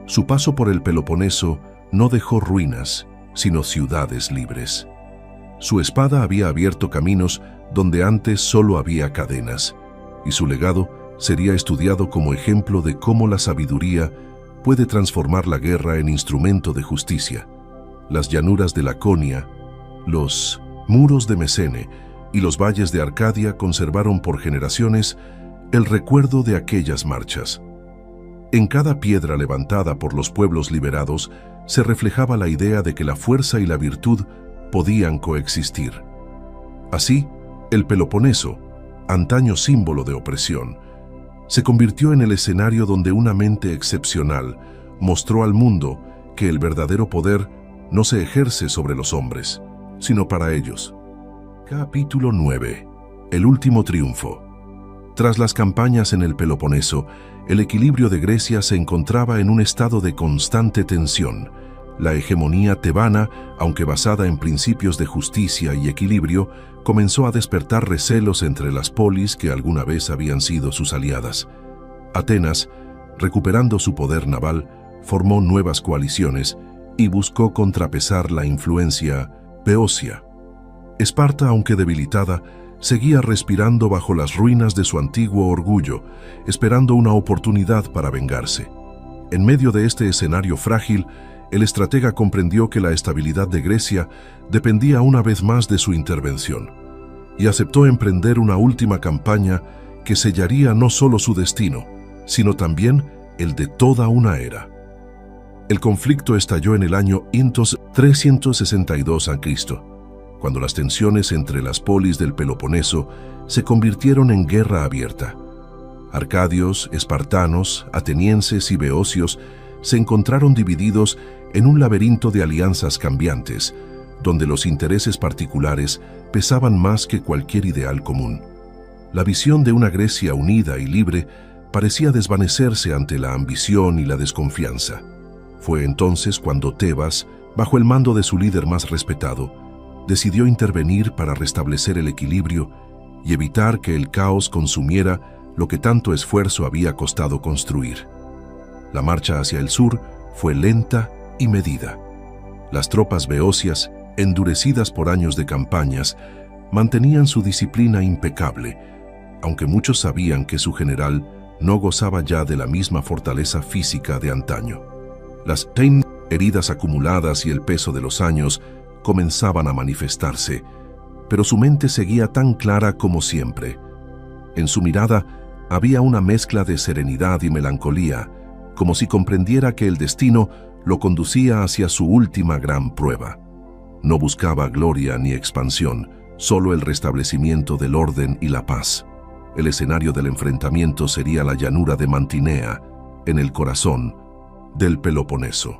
Su paso por el Peloponeso no dejó ruinas, sino ciudades libres. Su espada había abierto caminos donde antes solo había cadenas, y su legado sería estudiado como ejemplo de cómo la sabiduría puede transformar la guerra en instrumento de justicia. Las llanuras de Laconia, los muros de Mesene y los valles de Arcadia conservaron por generaciones el recuerdo de aquellas marchas. En cada piedra levantada por los pueblos liberados se reflejaba la idea de que la fuerza y la virtud podían coexistir. Así, el Peloponeso, antaño símbolo de opresión, se convirtió en el escenario donde una mente excepcional mostró al mundo que el verdadero poder no se ejerce sobre los hombres, sino para ellos. Capítulo 9. El último triunfo. Tras las campañas en el Peloponeso, el equilibrio de Grecia se encontraba en un estado de constante tensión. La hegemonía tebana, aunque basada en principios de justicia y equilibrio, comenzó a despertar recelos entre las polis que alguna vez habían sido sus aliadas. Atenas, recuperando su poder naval, formó nuevas coaliciones y buscó contrapesar la influencia beocia. Esparta, aunque debilitada, seguía respirando bajo las ruinas de su antiguo orgullo, esperando una oportunidad para vengarse. En medio de este escenario frágil, el estratega comprendió que la estabilidad de Grecia dependía una vez más de su intervención, y aceptó emprender una última campaña que sellaría no solo su destino, sino también el de toda una era. El conflicto estalló en el año 362 a.C., cuando las tensiones entre las polis del Peloponeso se convirtieron en guerra abierta. Arcadios, espartanos, atenienses y beocios se encontraron divididos en un laberinto de alianzas cambiantes, donde los intereses particulares pesaban más que cualquier ideal común. La visión de una Grecia unida y libre parecía desvanecerse ante la ambición y la desconfianza. Fue entonces cuando Tebas, bajo el mando de su líder más respetado, decidió intervenir para restablecer el equilibrio y evitar que el caos consumiera lo que tanto esfuerzo había costado construir. La marcha hacia el sur fue lenta y medida. Las tropas beocias, endurecidas por años de campañas, mantenían su disciplina impecable, aunque muchos sabían que su general no gozaba ya de la misma fortaleza física de antaño. Las heridas acumuladas y el peso de los años comenzaban a manifestarse, pero su mente seguía tan clara como siempre. En su mirada había una mezcla de serenidad y melancolía, como si comprendiera que el destino lo conducía hacia su última gran prueba. No buscaba gloria ni expansión, solo el restablecimiento del orden y la paz. El escenario del enfrentamiento sería la llanura de Mantinea, en el corazón del Peloponeso.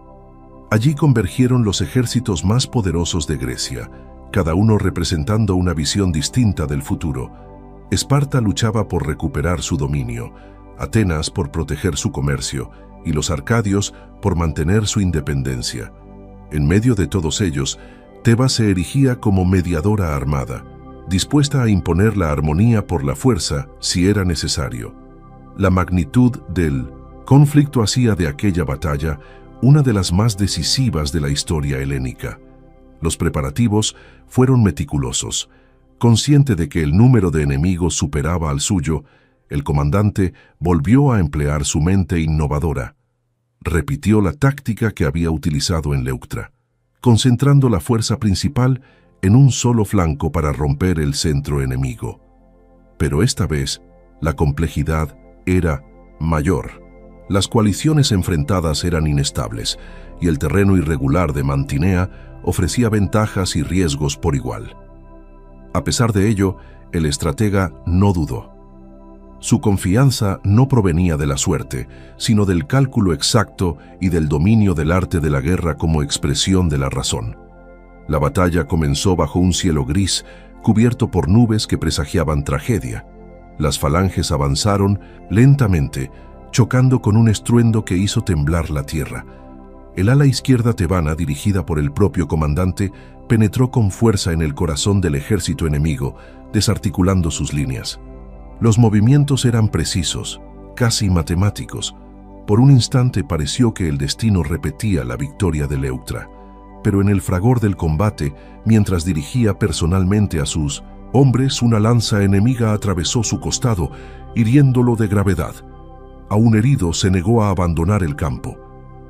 Allí convergieron los ejércitos más poderosos de Grecia, cada uno representando una visión distinta del futuro. Esparta luchaba por recuperar su dominio, Atenas por proteger su comercio y los arcadios por mantener su independencia. En medio de todos ellos, Tebas se erigía como mediadora armada, dispuesta a imponer la armonía por la fuerza si era necesario. La magnitud del conflicto hacía de aquella batalla una de las más decisivas de la historia helénica. Los preparativos fueron meticulosos. Consciente de que el número de enemigos superaba al suyo, el comandante volvió a emplear su mente innovadora. Repitió la táctica que había utilizado en Leuctra, concentrando la fuerza principal en un solo flanco para romper el centro enemigo. Pero esta vez, la complejidad era mayor. Las coaliciones enfrentadas eran inestables, y el terreno irregular de Mantinea ofrecía ventajas y riesgos por igual. A pesar de ello, el estratega no dudó. Su confianza no provenía de la suerte, sino del cálculo exacto y del dominio del arte de la guerra como expresión de la razón. La batalla comenzó bajo un cielo gris, cubierto por nubes que presagiaban tragedia. Las falanges avanzaron lentamente, chocando con un estruendo que hizo temblar la tierra. El ala izquierda tebana, dirigida por el propio comandante, penetró con fuerza en el corazón del ejército enemigo, desarticulando sus líneas. Los movimientos eran precisos, casi matemáticos. Por un instante pareció que el destino repetía la victoria de Leuctra, pero en el fragor del combate, mientras dirigía personalmente a sus hombres, una lanza enemiga atravesó su costado, hiriéndolo de gravedad. Aún herido, se negó a abandonar el campo.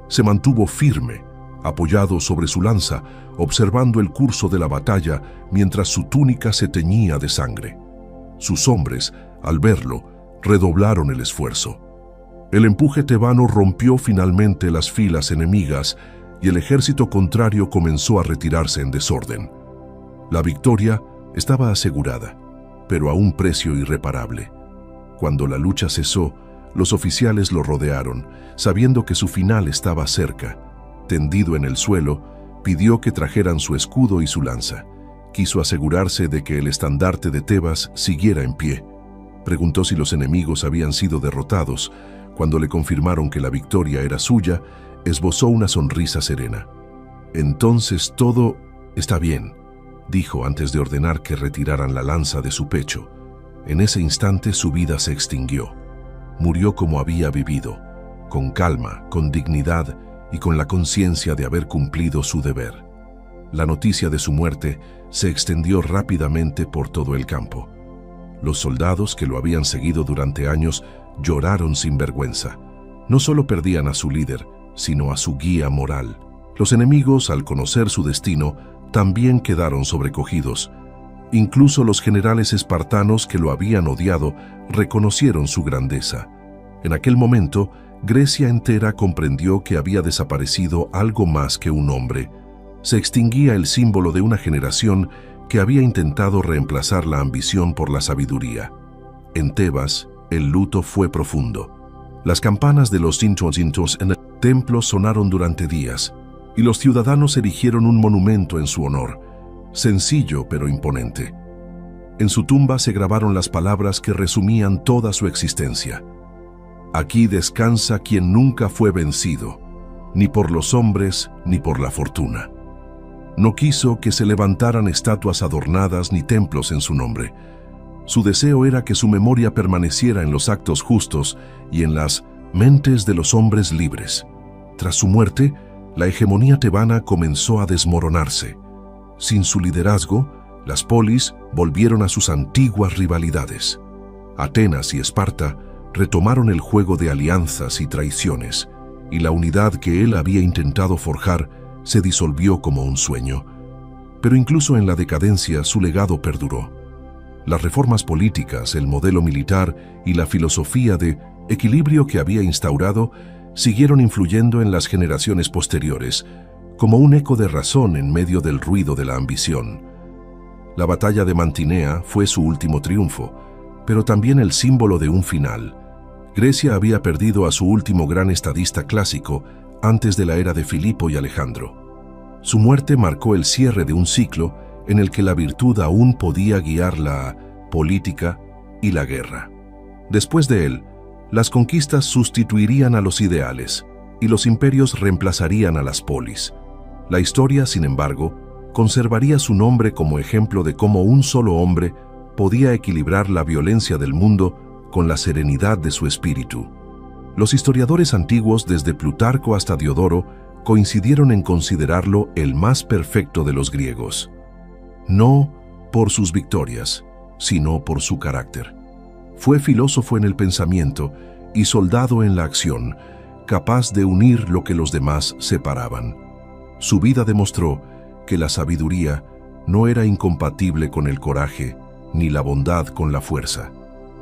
Se mantuvo firme, apoyado sobre su lanza, observando el curso de la batalla mientras su túnica se teñía de sangre. Sus hombres, al verlo, redoblaron el esfuerzo. El empuje tebano rompió finalmente las filas enemigas y el ejército contrario comenzó a retirarse en desorden. La victoria estaba asegurada, pero a un precio irreparable. Cuando la lucha cesó, los oficiales lo rodearon, sabiendo que su final estaba cerca. Tendido en el suelo, pidió que trajeran su escudo y su lanza. Quiso asegurarse de que el estandarte de Tebas siguiera en pie. Preguntó si los enemigos habían sido derrotados. Cuando le confirmaron que la victoria era suya, esbozó una sonrisa serena. «Entonces todo está bien», dijo antes de ordenar que retiraran la lanza de su pecho. En ese instante su vida se extinguió. Murió como había vivido, con calma, con dignidad y con la conciencia de haber cumplido su deber. La noticia de su muerte se extendió rápidamente por todo el campo. Los soldados que lo habían seguido durante años lloraron sin vergüenza. No solo perdían a su líder, sino a su guía moral. Los enemigos, al conocer su destino, también quedaron sobrecogidos. Incluso los generales espartanos que lo habían odiado reconocieron su grandeza. En aquel momento, Grecia entera comprendió que había desaparecido algo más que un hombre. Se extinguía el símbolo de una generación que había intentado reemplazar la ambición por la sabiduría. En Tebas, el luto fue profundo. Las campanas de los cintos en el templo sonaron durante días, y los ciudadanos erigieron un monumento en su honor, sencillo pero imponente. En su tumba se grabaron las palabras que resumían toda su existencia. Aquí descansa quien nunca fue vencido, ni por los hombres ni por la fortuna. No quiso que se levantaran estatuas adornadas ni templos en su nombre. Su deseo era que su memoria permaneciera en los actos justos y en las mentes de los hombres libres. Tras su muerte, la hegemonía tebana comenzó a desmoronarse. Sin su liderazgo, las polis volvieron a sus antiguas rivalidades. Atenas y Esparta retomaron el juego de alianzas y traiciones, y la unidad que él había intentado forjar se disolvió como un sueño. Pero incluso en la decadencia su legado perduró. Las reformas políticas, el modelo militar y la filosofía de equilibrio que había instaurado siguieron influyendo en las generaciones posteriores, como un eco de razón en medio del ruido de la ambición. La batalla de Mantinea fue su último triunfo, pero también el símbolo de un final. Grecia había perdido a su último gran estadista clásico antes de la era de Filipo y Alejandro. Su muerte marcó el cierre de un ciclo en el que la virtud aún podía guiar la política y la guerra. Después de él, las conquistas sustituirían a los ideales y los imperios reemplazarían a las polis. La historia, sin embargo, conservaría su nombre como ejemplo de cómo un solo hombre podía equilibrar la violencia del mundo con la serenidad de su espíritu. Los historiadores antiguos, desde Plutarco hasta Diodoro, coincidieron en considerarlo el más perfecto de los griegos. No por sus victorias, sino por su carácter. Fue filósofo en el pensamiento y soldado en la acción, capaz de unir lo que los demás separaban. Su vida demostró que la sabiduría no era incompatible con el coraje, ni la bondad con la fuerza.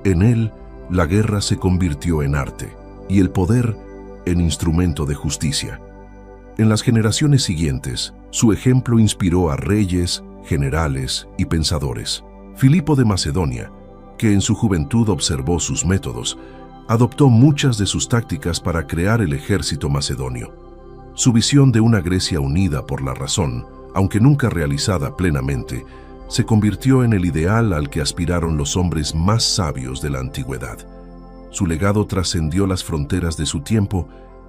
En él, la guerra se convirtió en arte, y el poder en instrumento de justicia. En las generaciones siguientes, su ejemplo inspiró a reyes, generales y pensadores. Filipo de Macedonia, que en su juventud observó sus métodos, adoptó muchas de sus tácticas para crear el ejército macedonio. Su visión de una Grecia unida por la razón, aunque nunca realizada plenamente, se convirtió en el ideal al que aspiraron los hombres más sabios de la antigüedad. Su legado trascendió las fronteras de su tiempo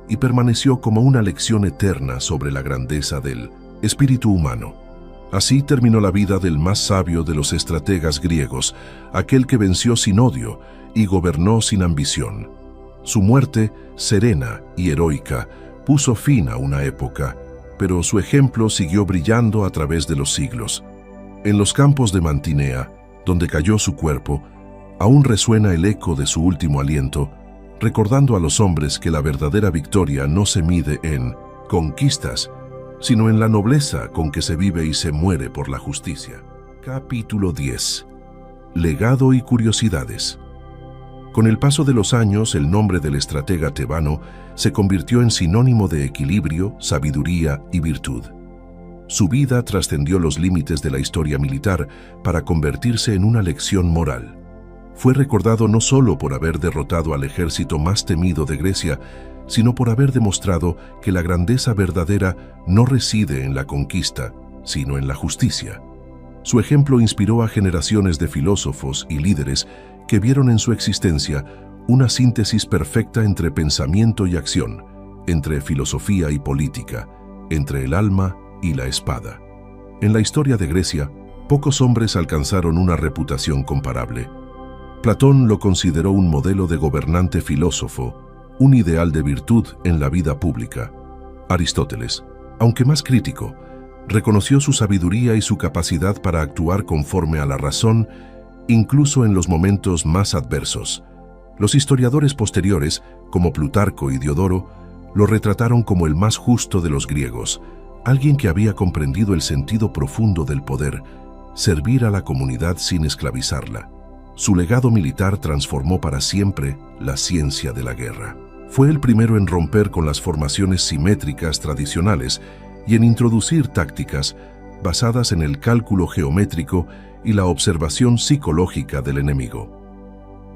y permaneció como una lección eterna sobre la grandeza del espíritu humano. Así terminó la vida del más sabio de los estrategas griegos, aquel que venció sin odio y gobernó sin ambición. Su muerte, serena y heroica, puso fin a una época, pero su ejemplo siguió brillando a través de los siglos. En los campos de Mantinea, donde cayó su cuerpo, aún resuena el eco de su último aliento, recordando a los hombres que la verdadera victoria no se mide en conquistas, sino en la nobleza con que se vive y se muere por la justicia. Capítulo 10. Legado y curiosidades. Con el paso de los años, el nombre del estratega tebano se convirtió en sinónimo de equilibrio, sabiduría y virtud. Su vida trascendió los límites de la historia militar para convertirse en una lección moral. Fue recordado no solo por haber derrotado al ejército más temido de Grecia, sino por haber demostrado que la grandeza verdadera no reside en la conquista, sino en la justicia. Su ejemplo inspiró a generaciones de filósofos y líderes que vieron en su existencia una síntesis perfecta entre pensamiento y acción, entre filosofía y política, entre el alma y la espada. En la historia de Grecia, pocos hombres alcanzaron una reputación comparable. Platón lo consideró un modelo de gobernante filósofo, un ideal de virtud en la vida pública. Aristóteles, aunque más crítico, reconoció su sabiduría y su capacidad para actuar conforme a la razón, incluso en los momentos más adversos. Los historiadores posteriores, como Plutarco y Diodoro, lo retrataron como el más justo de los griegos, alguien que había comprendido el sentido profundo del poder, servir a la comunidad sin esclavizarla. Su legado militar transformó para siempre la ciencia de la guerra. Fue el primero en romper con las formaciones simétricas tradicionales y en introducir tácticas basadas en el cálculo geométrico y la observación psicológica del enemigo.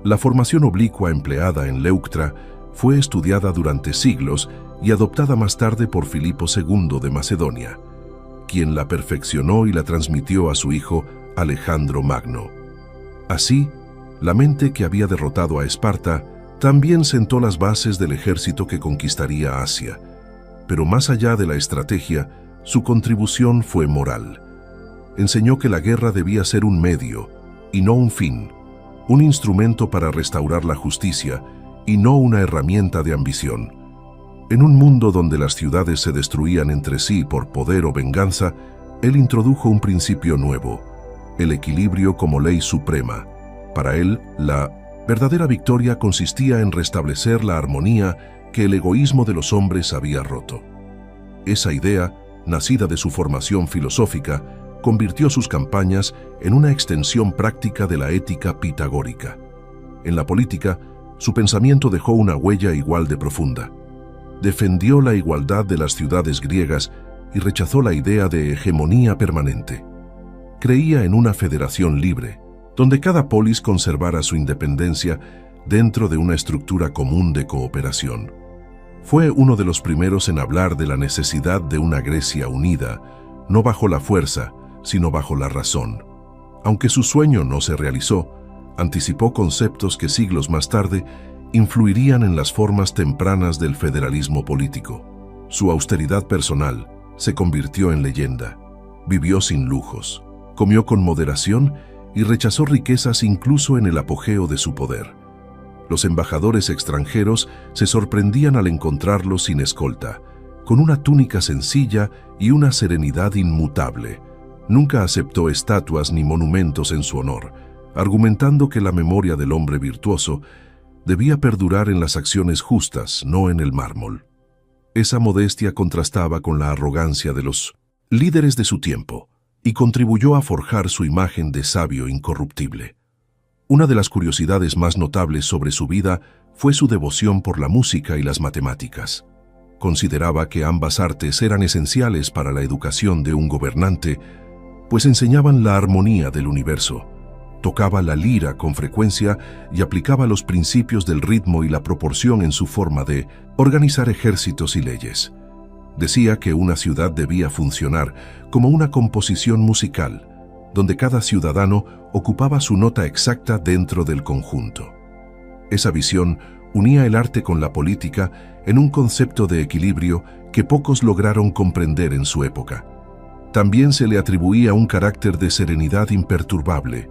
La formación oblicua empleada en Leuctra fue estudiada durante siglos y adoptada más tarde por Filipo II de Macedonia, quien la perfeccionó y la transmitió a su hijo Alejandro Magno. Así, la mente que había derrotado a Esparta también sentó las bases del ejército que conquistaría Asia. Pero más allá de la estrategia, su contribución fue moral. Enseñó que la guerra debía ser un medio y no un fin, un instrumento para restaurar la justicia y no una herramienta de ambición. En un mundo donde las ciudades se destruían entre sí por poder o venganza, él introdujo un principio nuevo: el equilibrio como ley suprema. Para él, la verdadera victoria consistía en restablecer la armonía que el egoísmo de los hombres había roto. Esa idea, nacida de su formación filosófica, convirtió sus campañas en una extensión práctica de la ética pitagórica. En la política, su pensamiento dejó una huella igual de profunda. defendió la igualdad de las ciudades griegas y rechazó la idea de hegemonía permanente. Creía en una federación libre, donde cada polis conservara su independencia dentro de una estructura común de cooperación. Fue uno de los primeros en hablar de la necesidad de una Grecia unida, no bajo la fuerza, sino bajo la razón. Aunque su sueño no se realizó, anticipó conceptos que siglos más tarde influirían en las formas tempranas del federalismo político. Su austeridad personal se convirtió en leyenda. Vivió sin lujos, comió con moderación y rechazó riquezas incluso en el apogeo de su poder. Los embajadores extranjeros se sorprendían al encontrarlo sin escolta, con una túnica sencilla y una serenidad inmutable. Nunca aceptó estatuas ni monumentos en su honor, argumentando que la memoria del hombre virtuoso debía perdurar en las acciones justas, no en el mármol. Esa modestia contrastaba con la arrogancia de los líderes de su tiempo y contribuyó a forjar su imagen de sabio incorruptible. Una de las curiosidades más notables sobre su vida fue su devoción por la música y las matemáticas. Consideraba que ambas artes eran esenciales para la educación de un gobernante, pues enseñaban la armonía del universo. Tocaba la lira con frecuencia y aplicaba los principios del ritmo y la proporción en su forma de organizar ejércitos y leyes. Decía que una ciudad debía funcionar como una composición musical, donde cada ciudadano ocupaba su nota exacta dentro del conjunto. Esa visión unía el arte con la política en un concepto de equilibrio que pocos lograron comprender en su época. También se le atribuía un carácter de serenidad imperturbable.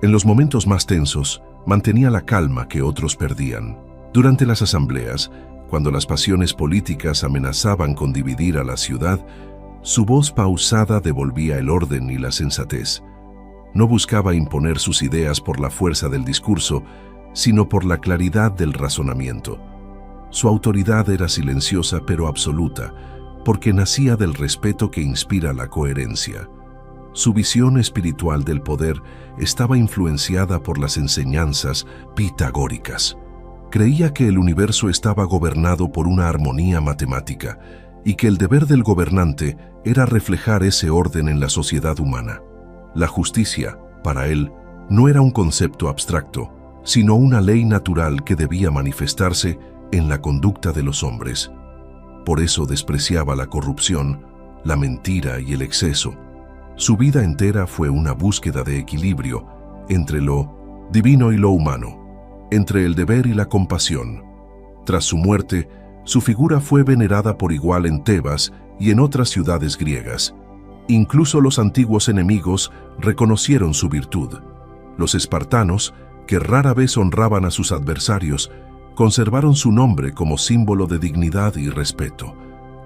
En los momentos más tensos, mantenía la calma que otros perdían. Durante las asambleas, cuando las pasiones políticas amenazaban con dividir a la ciudad, su voz pausada devolvía el orden y la sensatez. No buscaba imponer sus ideas por la fuerza del discurso, sino por la claridad del razonamiento. Su autoridad era silenciosa pero absoluta, porque nacía del respeto que inspira la coherencia. Su visión espiritual del poder estaba influenciada por las enseñanzas pitagóricas. Creía que el universo estaba gobernado por una armonía matemática y que el deber del gobernante era reflejar ese orden en la sociedad humana. La justicia, para él, no era un concepto abstracto, sino una ley natural que debía manifestarse en la conducta de los hombres. Por eso despreciaba la corrupción, la mentira y el exceso. Su vida entera fue una búsqueda de equilibrio entre lo divino y lo humano, entre el deber y la compasión. Tras su muerte, su figura fue venerada por igual en Tebas y en otras ciudades griegas. Incluso los antiguos enemigos reconocieron su virtud. Los espartanos, que rara vez honraban a sus adversarios, conservaron su nombre como símbolo de dignidad y respeto.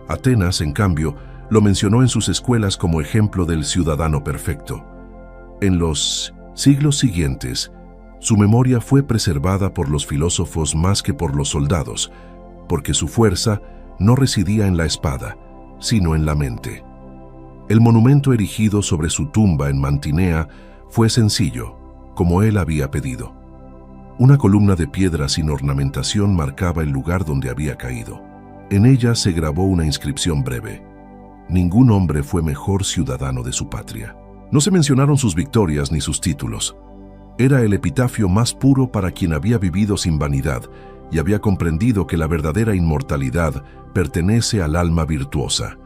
Atenas, en cambio, lo mencionó en sus escuelas como ejemplo del ciudadano perfecto. En los siglos siguientes, su memoria fue preservada por los filósofos más que por los soldados, porque su fuerza no residía en la espada, sino en la mente. El monumento erigido sobre su tumba en Mantinea fue sencillo, como él había pedido. Una columna de piedra sin ornamentación marcaba el lugar donde había caído. En ella se grabó una inscripción breve: ningún hombre fue mejor ciudadano de su patria. No se mencionaron sus victorias ni sus títulos. Era el epitafio más puro para quien había vivido sin vanidad y había comprendido que la verdadera inmortalidad pertenece al alma virtuosa.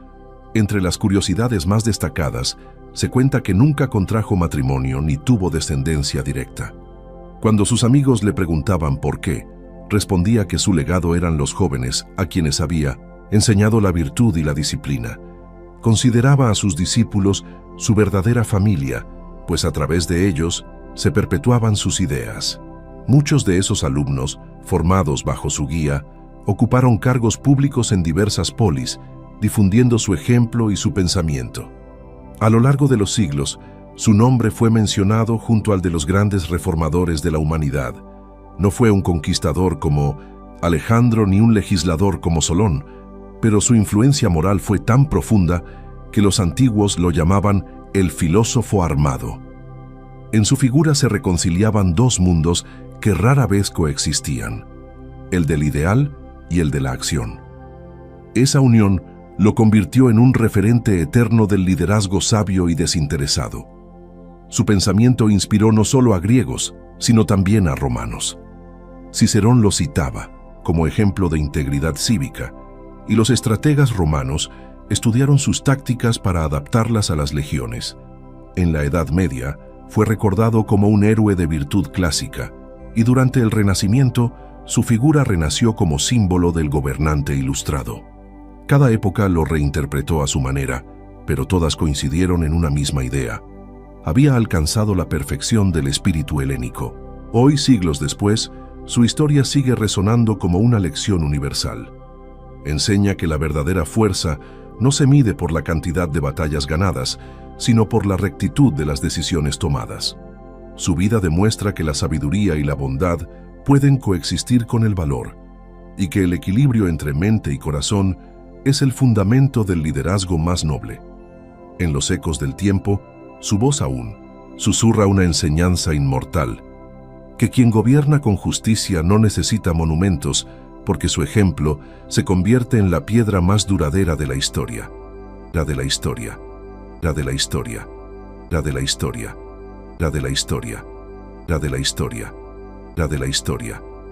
Entre las curiosidades más destacadas, se cuenta que nunca contrajo matrimonio ni tuvo descendencia directa. Cuando sus amigos le preguntaban por qué, respondía que su legado eran los jóvenes a quienes había enseñado la virtud y la disciplina. Consideraba a sus discípulos su verdadera familia, pues a través de ellos se perpetuaban sus ideas. Muchos de esos alumnos, formados bajo su guía, ocuparon cargos públicos en diversas polis, difundiendo su ejemplo y su pensamiento. A lo largo de los siglos, su nombre fue mencionado junto al de los grandes reformadores de la humanidad. No fue un conquistador como Alejandro ni un legislador como Solón, pero su influencia moral fue tan profunda que los antiguos lo llamaban el filósofo armado. En su figura se reconciliaban dos mundos que rara vez coexistían: el del ideal y el de la acción. Esa unión lo convirtió en un referente eterno del liderazgo sabio y desinteresado. Su pensamiento inspiró no solo a griegos, sino también a romanos. Cicerón lo citaba como ejemplo de integridad cívica, y los estrategas romanos estudiaron sus tácticas para adaptarlas a las legiones. En la Edad Media, fue recordado como un héroe de virtud clásica, y durante el Renacimiento, su figura renació como símbolo del gobernante ilustrado. Cada época lo reinterpretó a su manera, pero todas coincidieron en una misma idea. Había alcanzado la perfección del espíritu helénico. Hoy, siglos después, su historia sigue resonando como una lección universal. Enseña que la verdadera fuerza no se mide por la cantidad de batallas ganadas, sino por la rectitud de las decisiones tomadas. Su vida demuestra que la sabiduría y la bondad pueden coexistir con el valor, y que el equilibrio entre mente y corazón es el fundamento del liderazgo más noble. En los ecos del tiempo, su voz aún susurra una enseñanza inmortal, que quien gobierna con justicia no necesita monumentos, porque su ejemplo se convierte en la piedra más duradera de la historia. La de la historia. La de la historia. La de la historia. La de la historia. La de la historia. La de la historia.